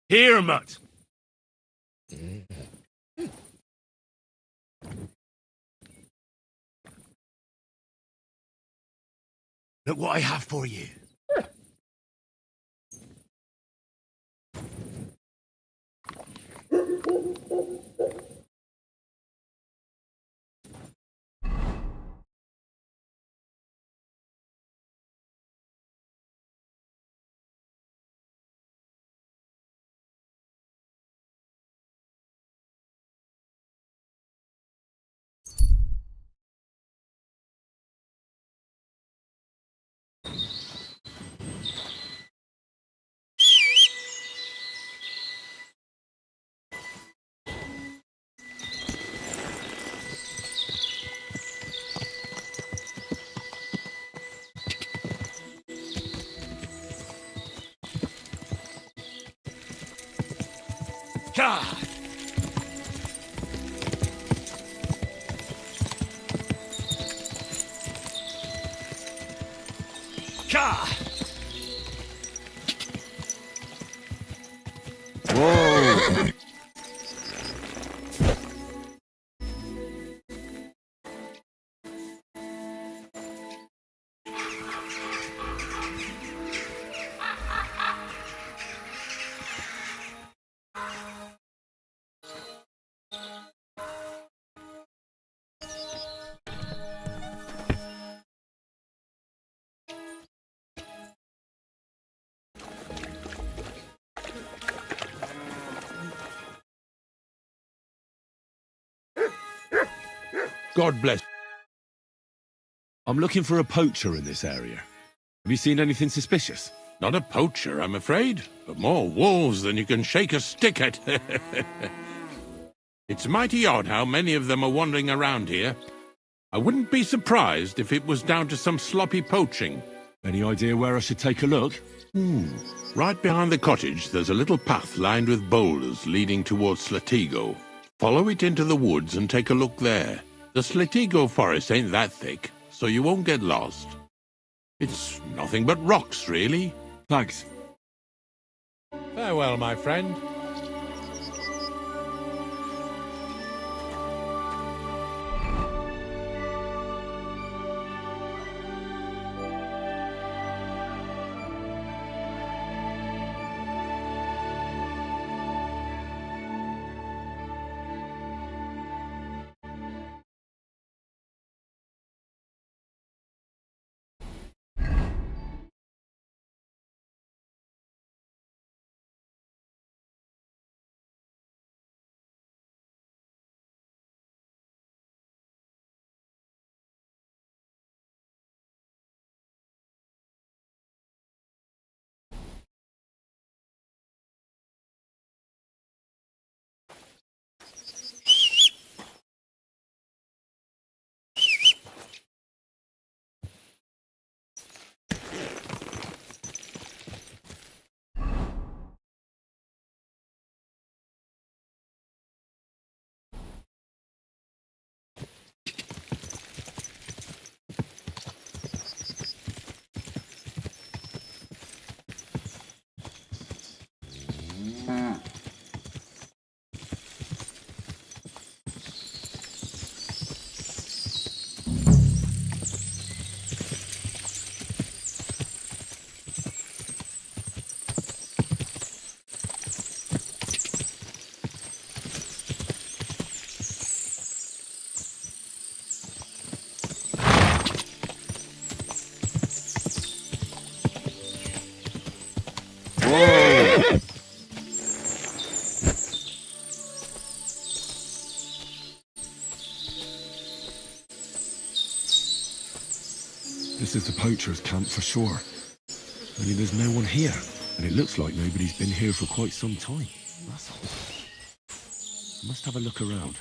Here, mutt. Look what I have for you. God. God. Whoa! God bless. I'm looking for a poacher in this area. Have you seen anything suspicious? Not a poacher, I'm afraid, but more wolves than you can shake a stick at. It's mighty odd how many of them are wandering around here. I wouldn't be surprised if it was down to some sloppy poaching. Any idea where I should take a look? Right behind the cottage, there's a little path lined with boulders leading towards Slatigo. Follow it into the woods and take a look there. The Slitigo forest ain't that thick, so you won't get lost. It's nothing but rocks, really. Thanks. Farewell, my friend. This is the poacher's camp for sure. Only there's no one here, and it looks like nobody's been here for quite some time. That's odd. Must have a look around.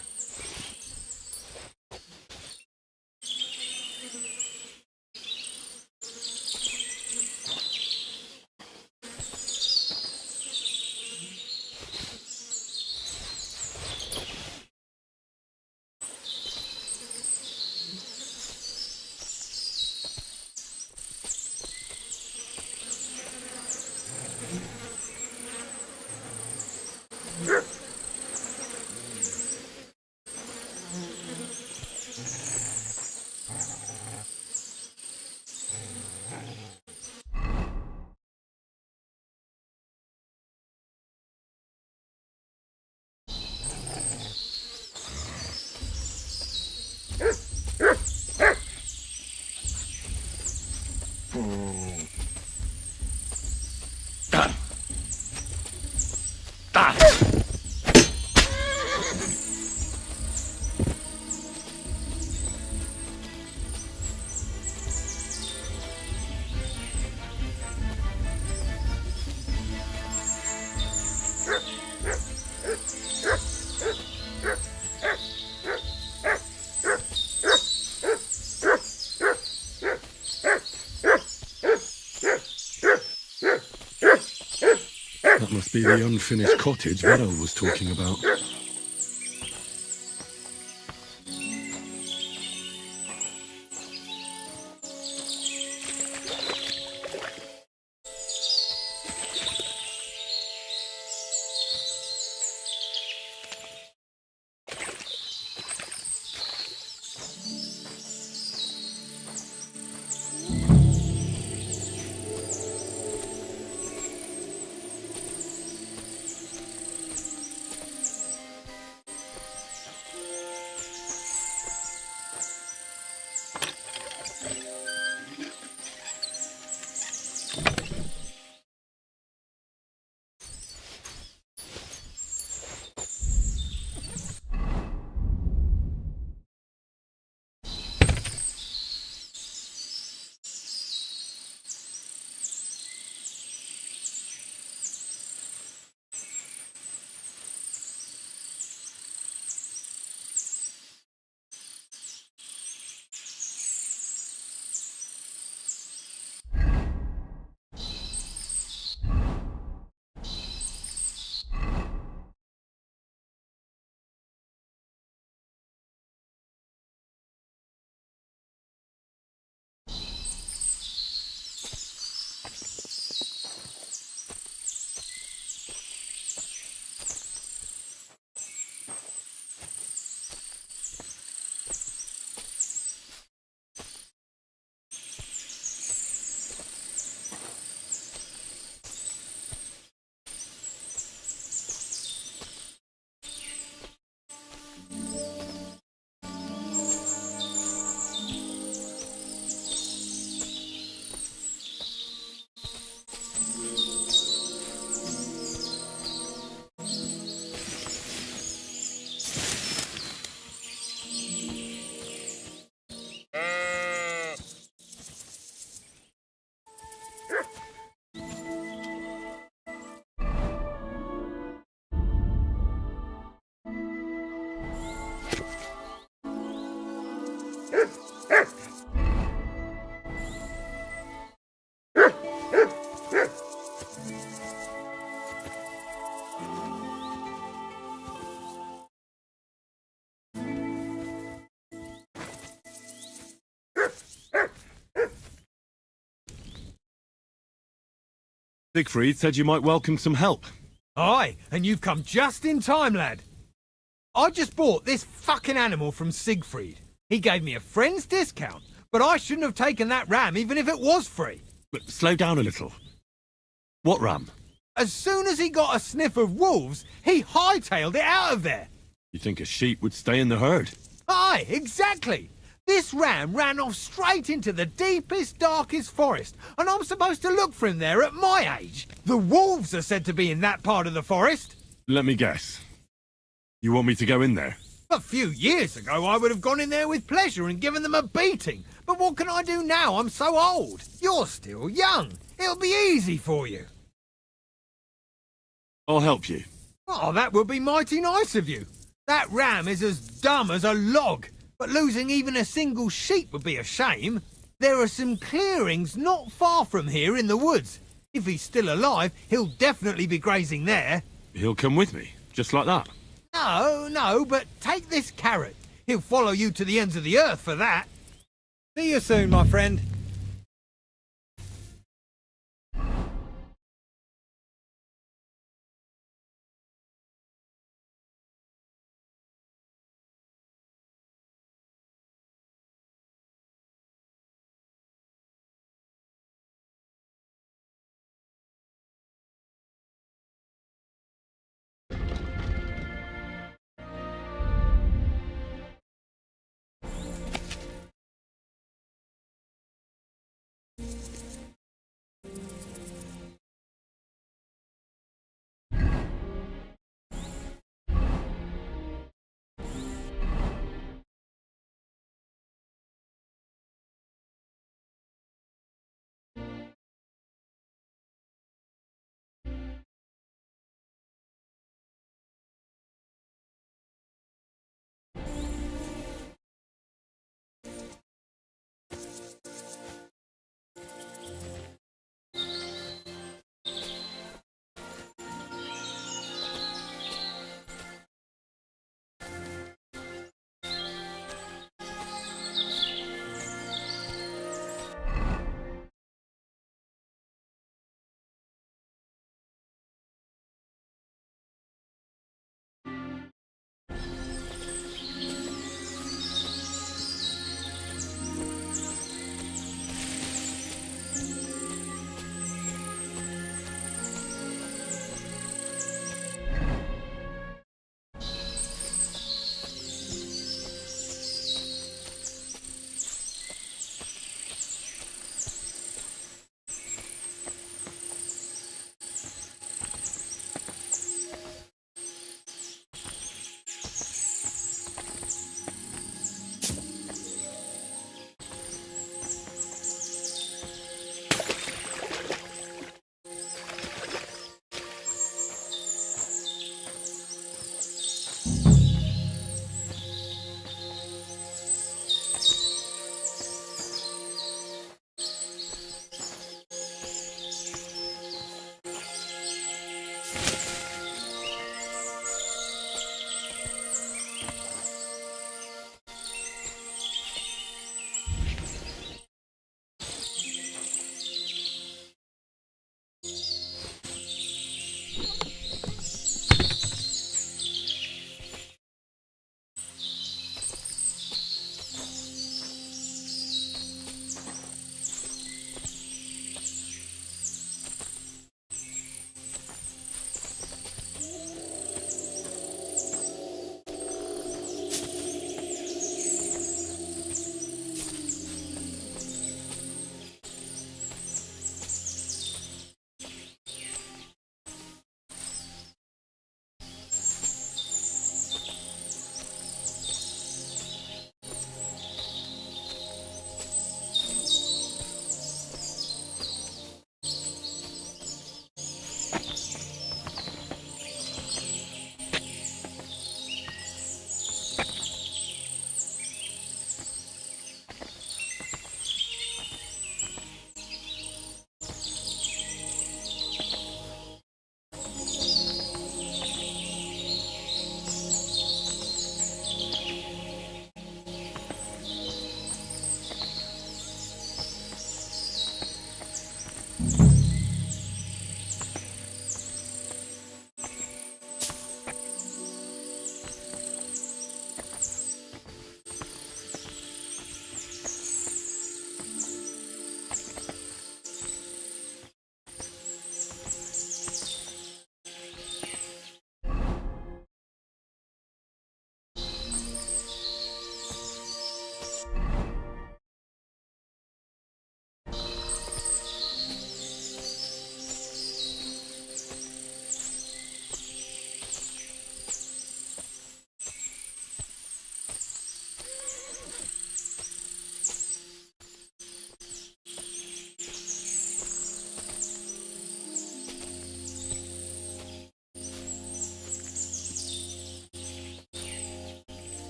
That must be the unfinished cottage Meadow was talking about. Siegfried said you might welcome some help. Aye, and you've come just in time, lad. I just bought this fucking animal from Siegfried. He gave me a friend's discount, but I shouldn't have taken that ram even if it was free. But slow down a little. What ram? As soon as he got a sniff of wolves, he hightailed it out of there. You think a sheep would stay in the herd? Aye, exactly. This ram ran off straight into the deepest, darkest forest, and I'm supposed to look for him there at my age. The wolves are said to be in that part of the forest. Let me guess. You want me to go in there? A few years ago, I would have gone in there with pleasure and given them a beating. But what can I do now? I'm so old. You're still young. It'll be easy for you. I'll help you. Oh, that would be mighty nice of you. That ram is as dumb as a log, but losing even a single sheep would be a shame. There are some clearings not far from here in the woods. If he's still alive, he'll definitely be grazing there. He'll come with me, just like that. No, but take this carrot. He'll follow you to the ends of the earth for that. See you soon, my friend.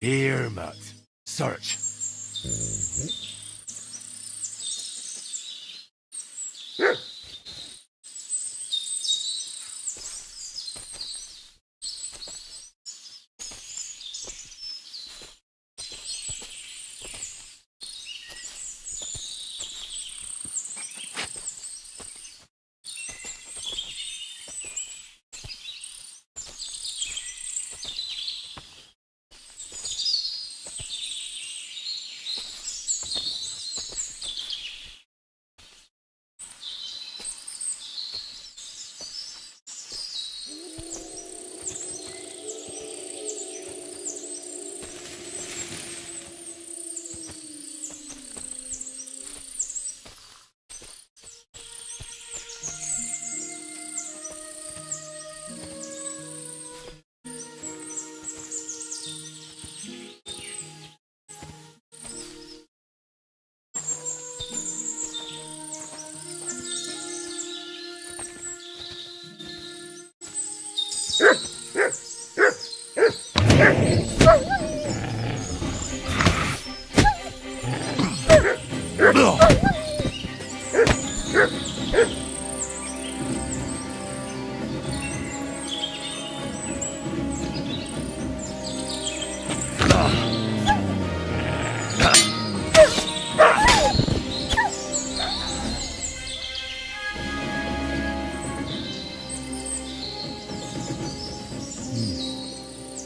Here, Matt. Search.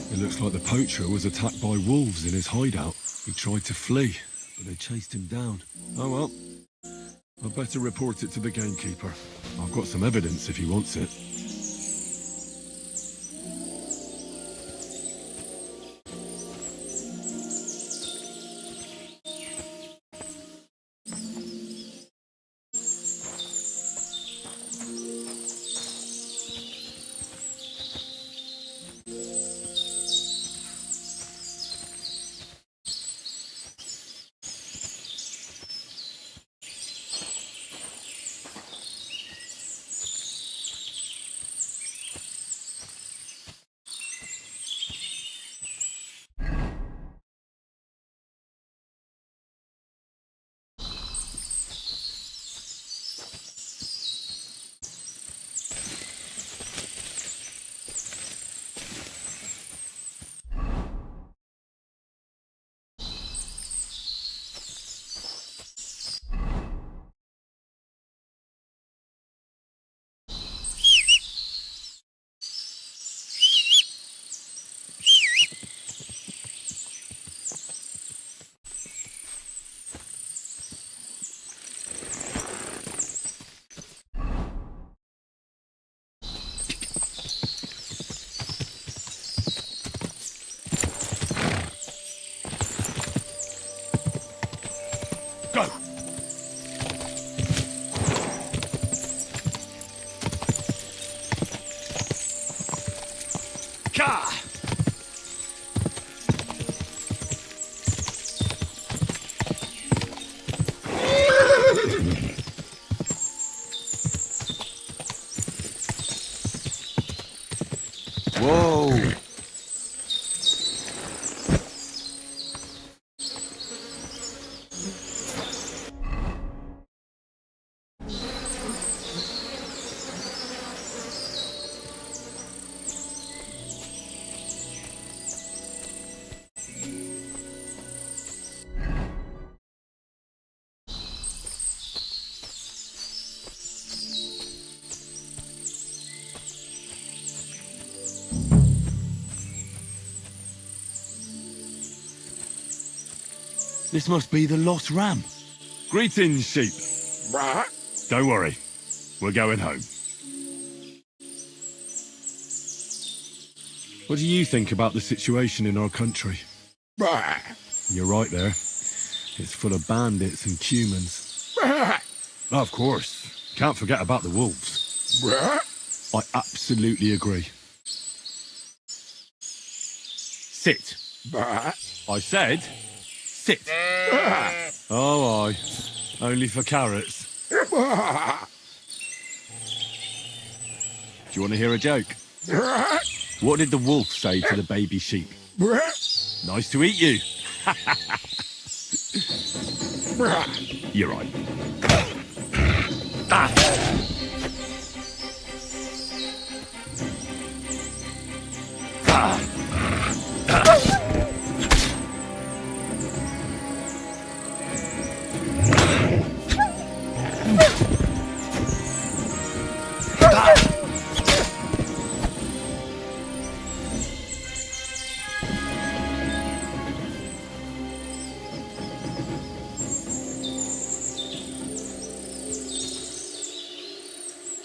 It looks like the poacher was attacked by wolves in his hideout. He tried to flee, but they chased him down. Oh well. I'd better report it to the gamekeeper. I've got some evidence if he wants it. Go! Ka! Whoa! This must be the lost ram. Greetings, sheep. Don't worry. We're going home. What do you think about the situation in our country? You're right there. It's full of bandits and humans. Of course. Can't forget about the wolves. I absolutely agree. Sit. I said, sit. Oh, aye. Only for carrots. Do you want to hear a joke? What did the wolf say to the baby sheep? Nice to eat you. You're right.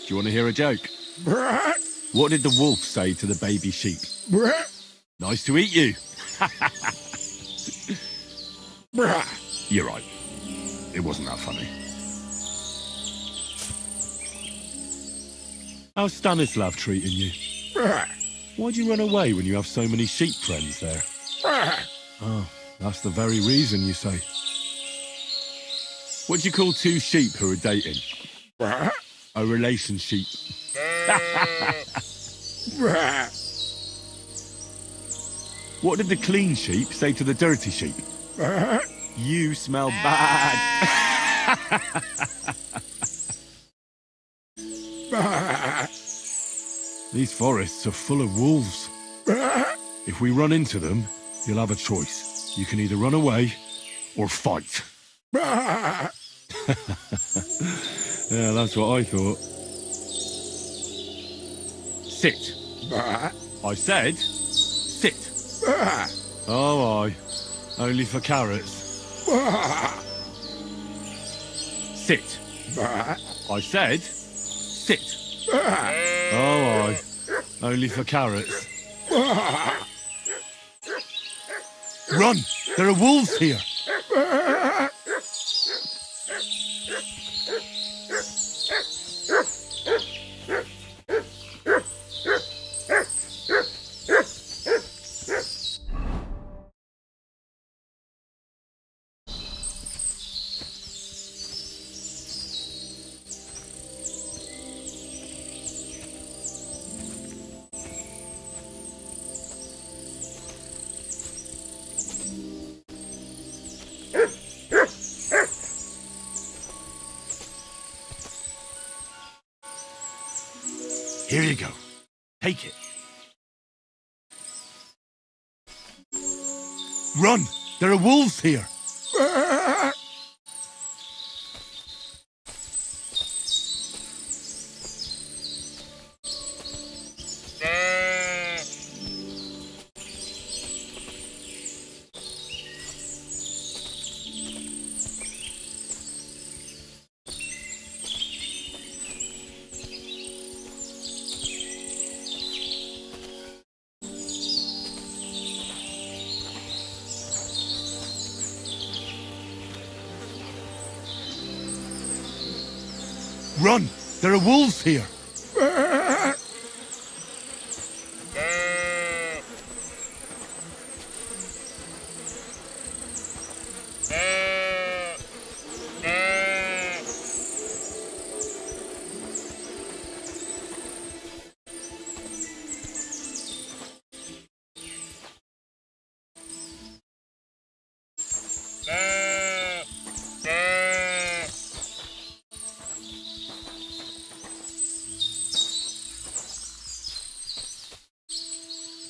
Do you want to hear a joke? What did the wolf say to the baby sheep? Nice to eat you. You're right. It wasn't that funny. How's Stanislav treating you? Why'd you run away when you have so many sheep friends there? Oh, that's the very reason, you say. What do you call two sheep who are dating? A relationship. What did the clean sheep say to the dirty sheep? You smell bad. These forests are full of wolves. If we run into them, you'll have a choice. You can either run away or fight. Yeah, that's what I thought. Sit. I said, sit. Oh, aye. Only for carrots. Sit. I said, sit. Oh, aye. Only for carrots. Run! There are wolves here! Here you go. Take it. Run! There are wolves here! Run! There are wolves here!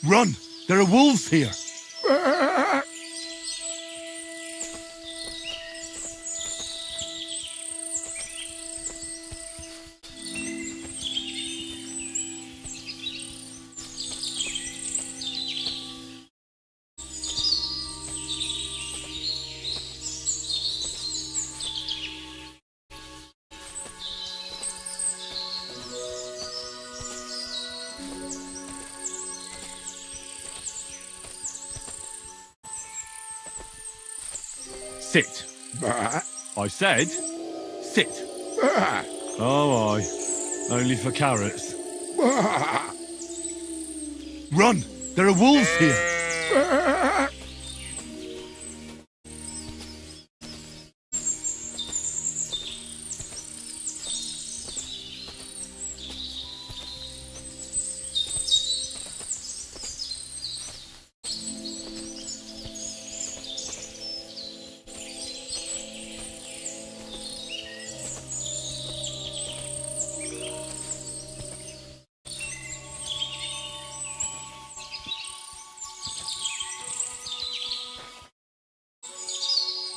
Run! There are wolves here! Sit. I said, sit. Oh, aye. Only for carrots. Run! There are wolves here!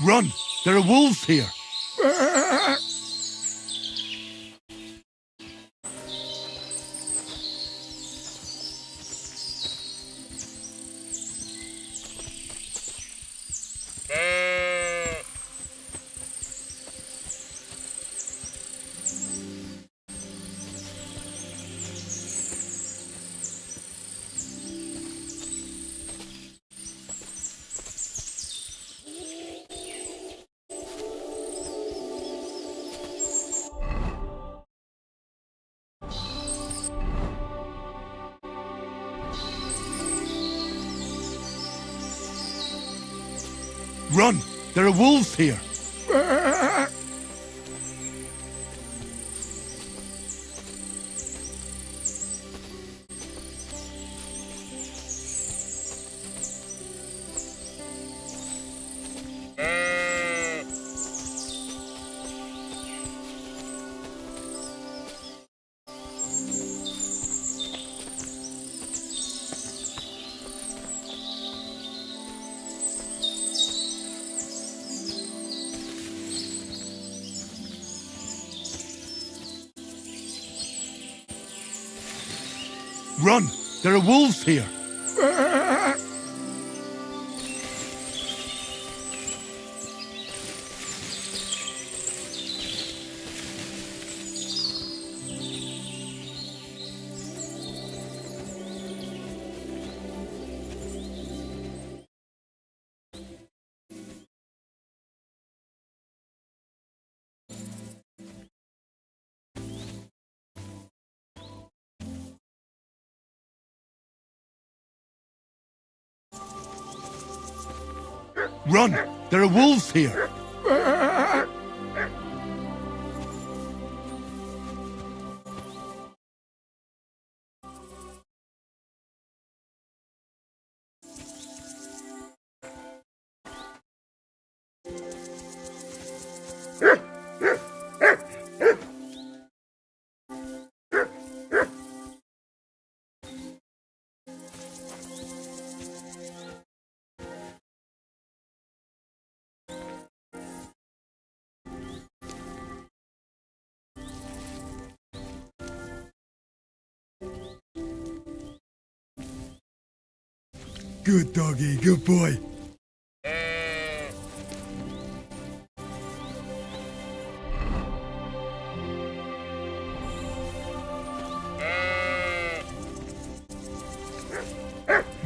Run! There are wolves here! Run! There are wolves here! Run! There are wolves here! Run! There are wolves here! Good doggy, good boy.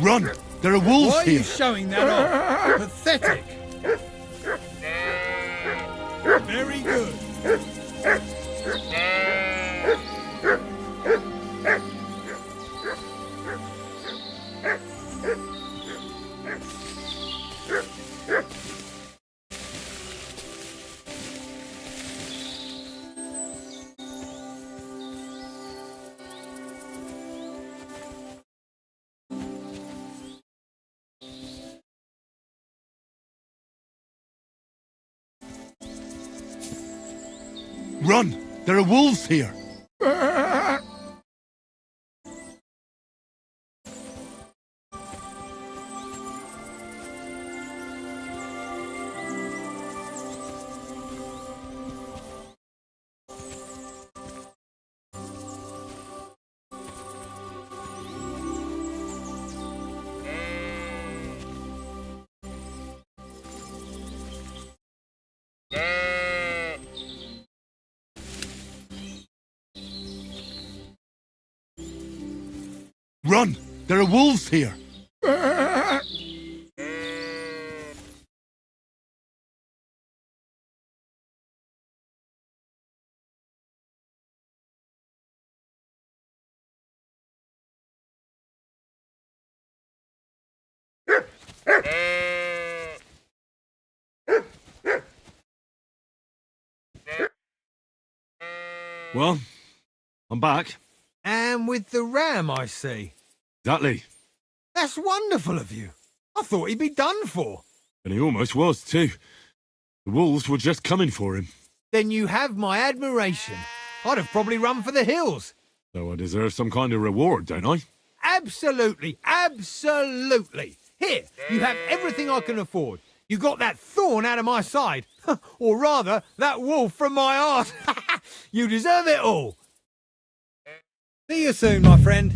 Run! There are wolves Why are here! you showing that off? Pathetic. Very good. Run! There are wolves here! Run! There are wolves here! Well, I'm back. And with the ram, I see. Exactly. That's wonderful of you. I thought he'd be done for. And he almost was, too. The wolves were just coming for him. Then you have my admiration. I'd have probably run for the hills. So I deserve some kind of reward, don't I? Absolutely, absolutely. Here, you have everything I can afford. You got that thorn out of my side. Or rather, that wolf from my heart. You deserve it all. See you soon, my friend.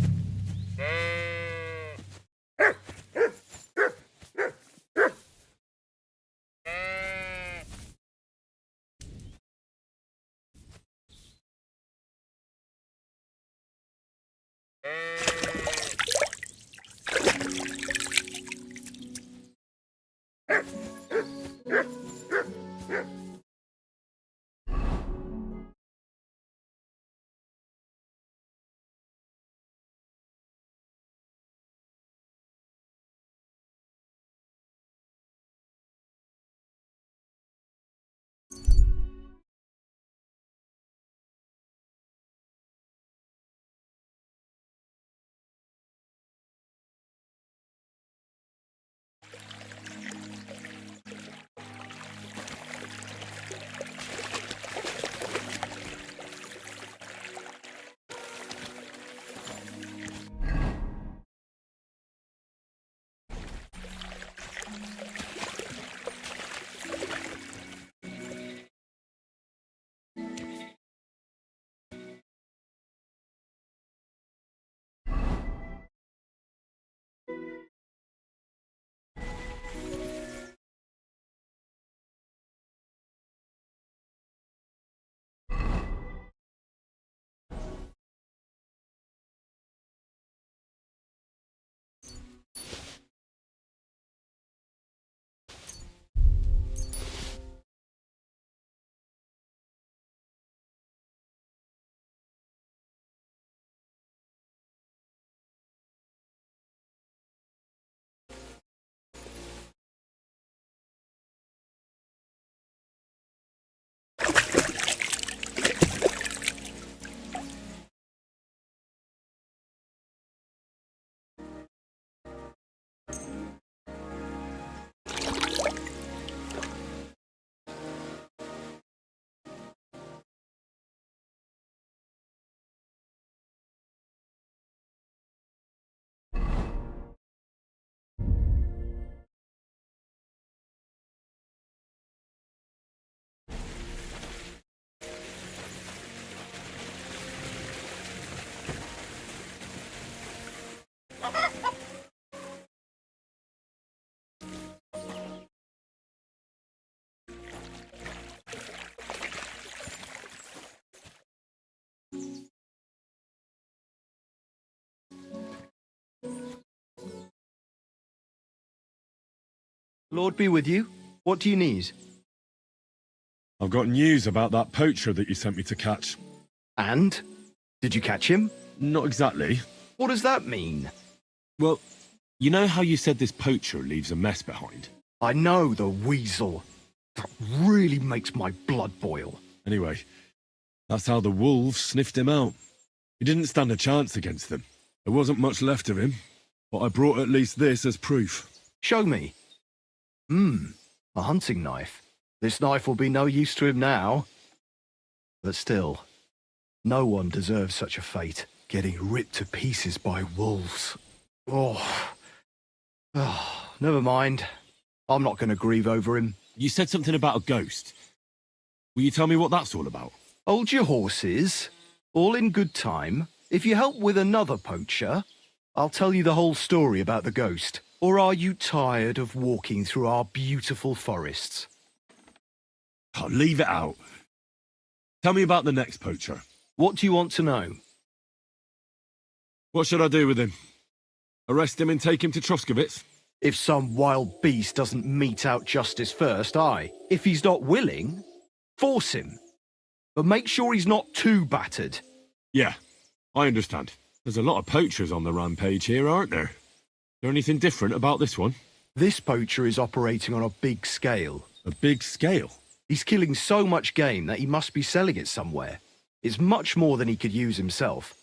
Lord be with you. What do you need? I've got news about that poacher that you sent me to catch. And? Did you catch him? Not exactly. What does that mean? Well, you know how you said this poacher leaves a mess behind? I know, the weasel. That really makes my blood boil. Anyway, that's how the wolves sniffed him out. He didn't stand a chance against them. There wasn't much left of him, but I brought at least this as proof. Show me. A hunting knife. This knife will be no use to him now. But still, no one deserves such a fate, getting ripped to pieces by wolves. Oh, never mind. I'm not going to grieve over him. You said something about a ghost. Will you tell me what that's all about? Hold your horses. All in good time. If you help with another poacher, I'll tell you the whole story about the ghost. Or are you tired of walking through our beautiful forests? Oh, leave it out. Tell me about the next poacher. What do you want to know? What should I do with him? Arrest him and take him to Troskovitz? If some wild beast doesn't mete out justice first, aye. If he's not willing, force him. But make sure he's not too battered. Yeah, I understand. There's a lot of poachers on the rampage here, aren't there? Is there anything different about this one? This poacher is operating on a big scale. A big scale? He's killing so much game that he must be selling it somewhere. It's much more than he could use himself.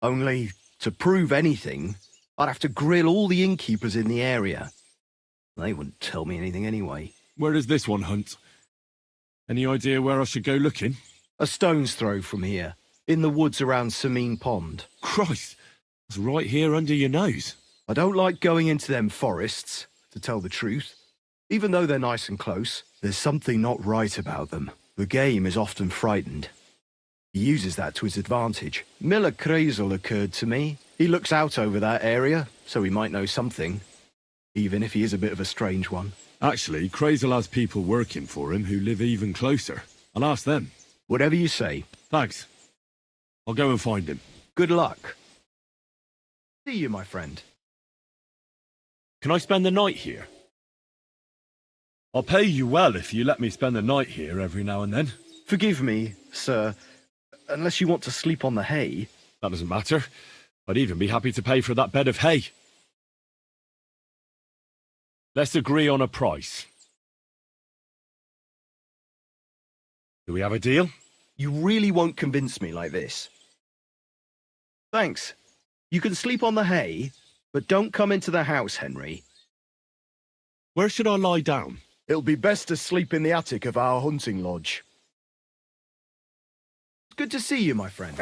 Only, to prove anything, I'd have to grill all the innkeepers in the area. They wouldn't tell me anything anyway. Where does this one hunt? Any idea where I should go looking? A stone's throw from here, in the woods around Samine Pond. Christ, it's right here under your nose. I don't like going into them forests, to tell the truth. Even though they're nice and close, there's something not right about them. The game is often frightened. He uses that to his advantage. Miller Kreisel occurred to me. He looks out over that area, so he might know something, even if he is a bit of a strange one. Actually, Crazel has people working for him who live even closer. I'll ask them. Whatever you say. Thanks. I'll go and find him. Good luck. See you, my friend. Can I spend the night here? I'll pay you well if you let me spend the night here every now and then. Forgive me, sir, unless you want to sleep on the hay. That doesn't matter. I'd even be happy to pay for that bed of hay. Let's agree on a price. Do we have a deal? You really won't convince me like this. Thanks. You can sleep on the hay, but don't come into the house, Henry. Where should I lie down? It'll be best to sleep in the attic of our hunting lodge. Good to see you, my friend.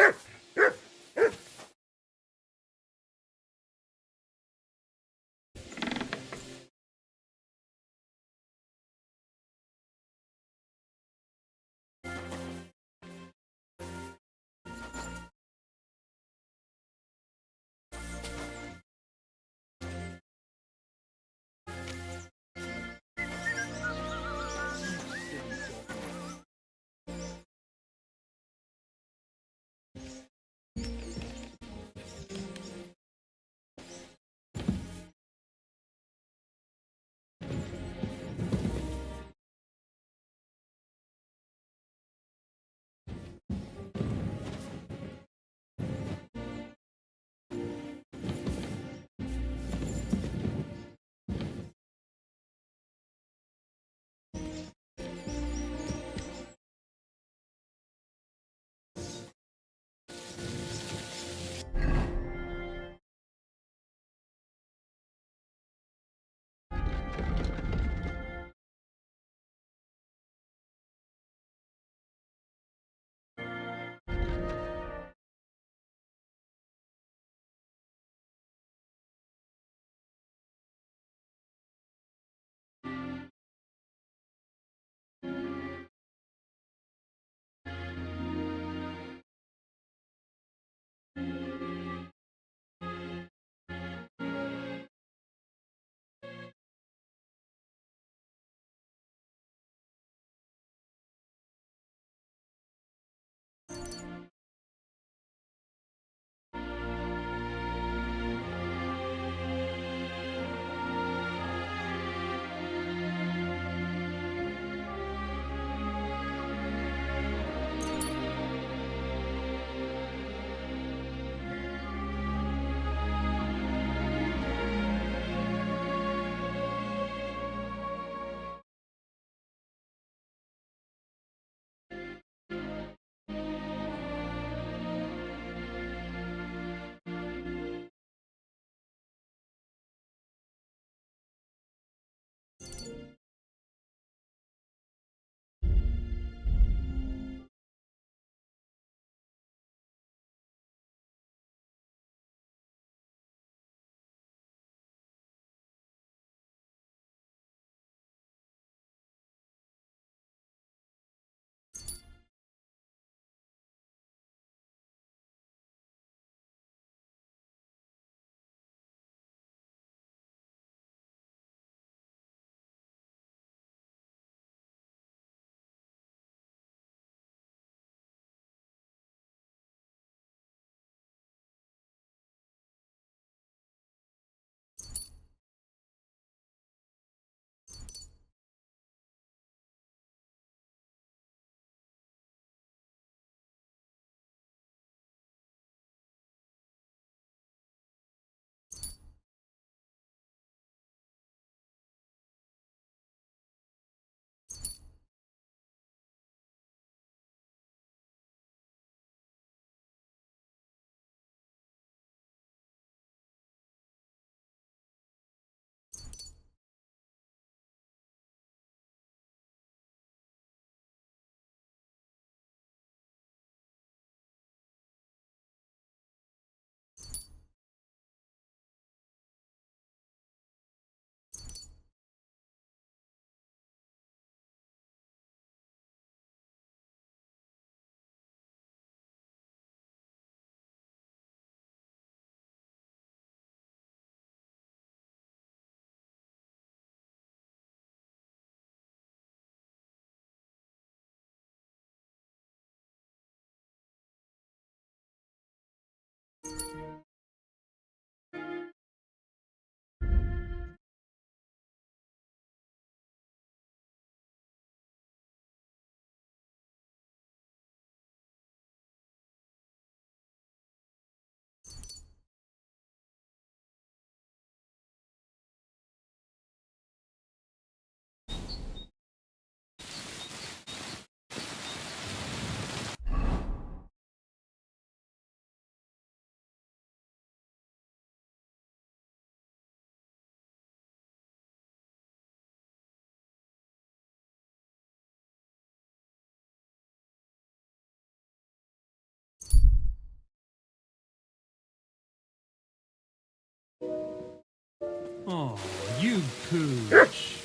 Oh, you pooch.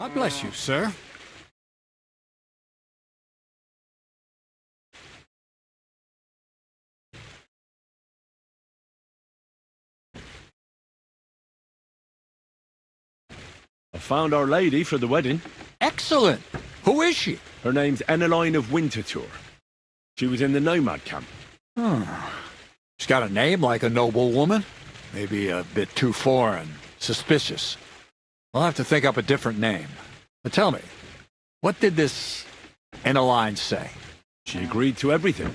God bless you, sir. I found Our Lady for the wedding. Excellent. Who is she? Her name's Eneline of Winterthur. She was in the nomad camp. She's got a name like a noble woman. Maybe a bit too foreign, suspicious. I'll have to think up a different name. But tell me, what did this Eneline say? She agreed to everything.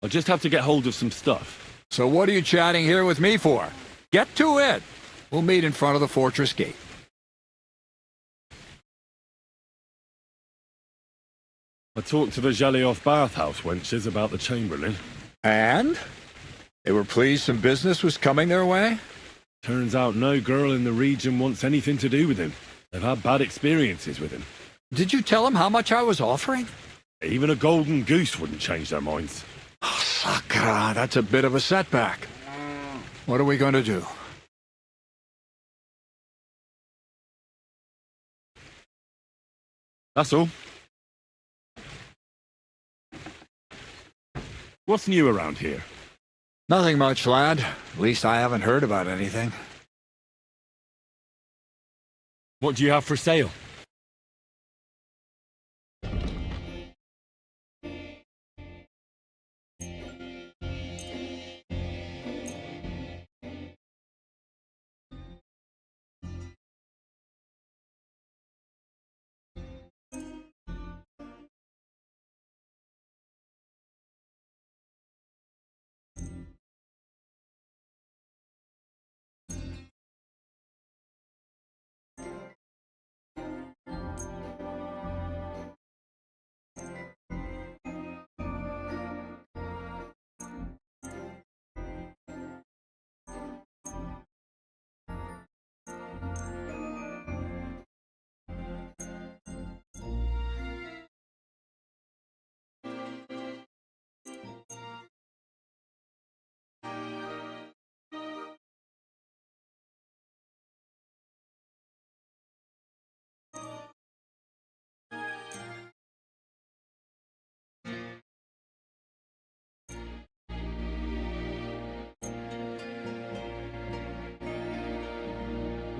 I'll just have to get hold of some stuff. So what are you chatting here with me for? Get to it. We'll meet in front of the fortress gate. I talked to the 젤레요프 bathhouse wenches about the Chamberlain. And? They were pleased some business was coming their way? Turns out no girl in the region wants anything to do with him. They've had bad experiences with him. Did you tell them how much I was offering? Even a golden goose wouldn't change their minds. Oh, Sakura, that's a bit of a setback. What are we going to do? That's all. What's new around here? Nothing much, lad. At least I haven't heard about anything. What do you have for sale?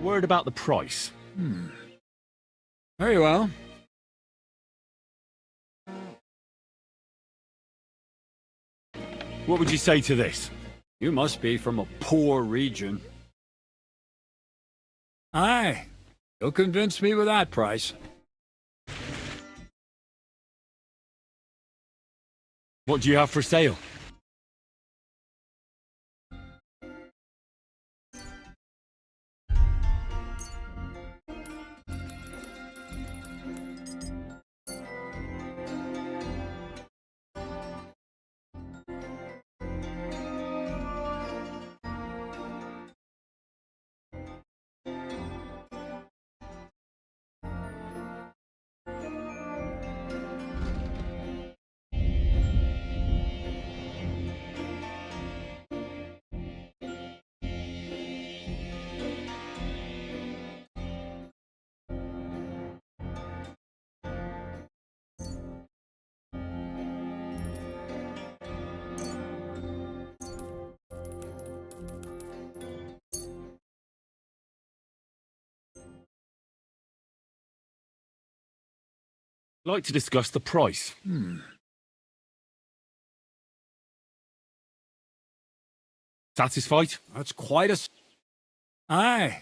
Word about the price. Very well. What would you say to this? You must be from a poor region. Aye. You'll convince me with that price. What do you have for sale? I'd like to discuss the price. Satisfied? That's quite a... Aye,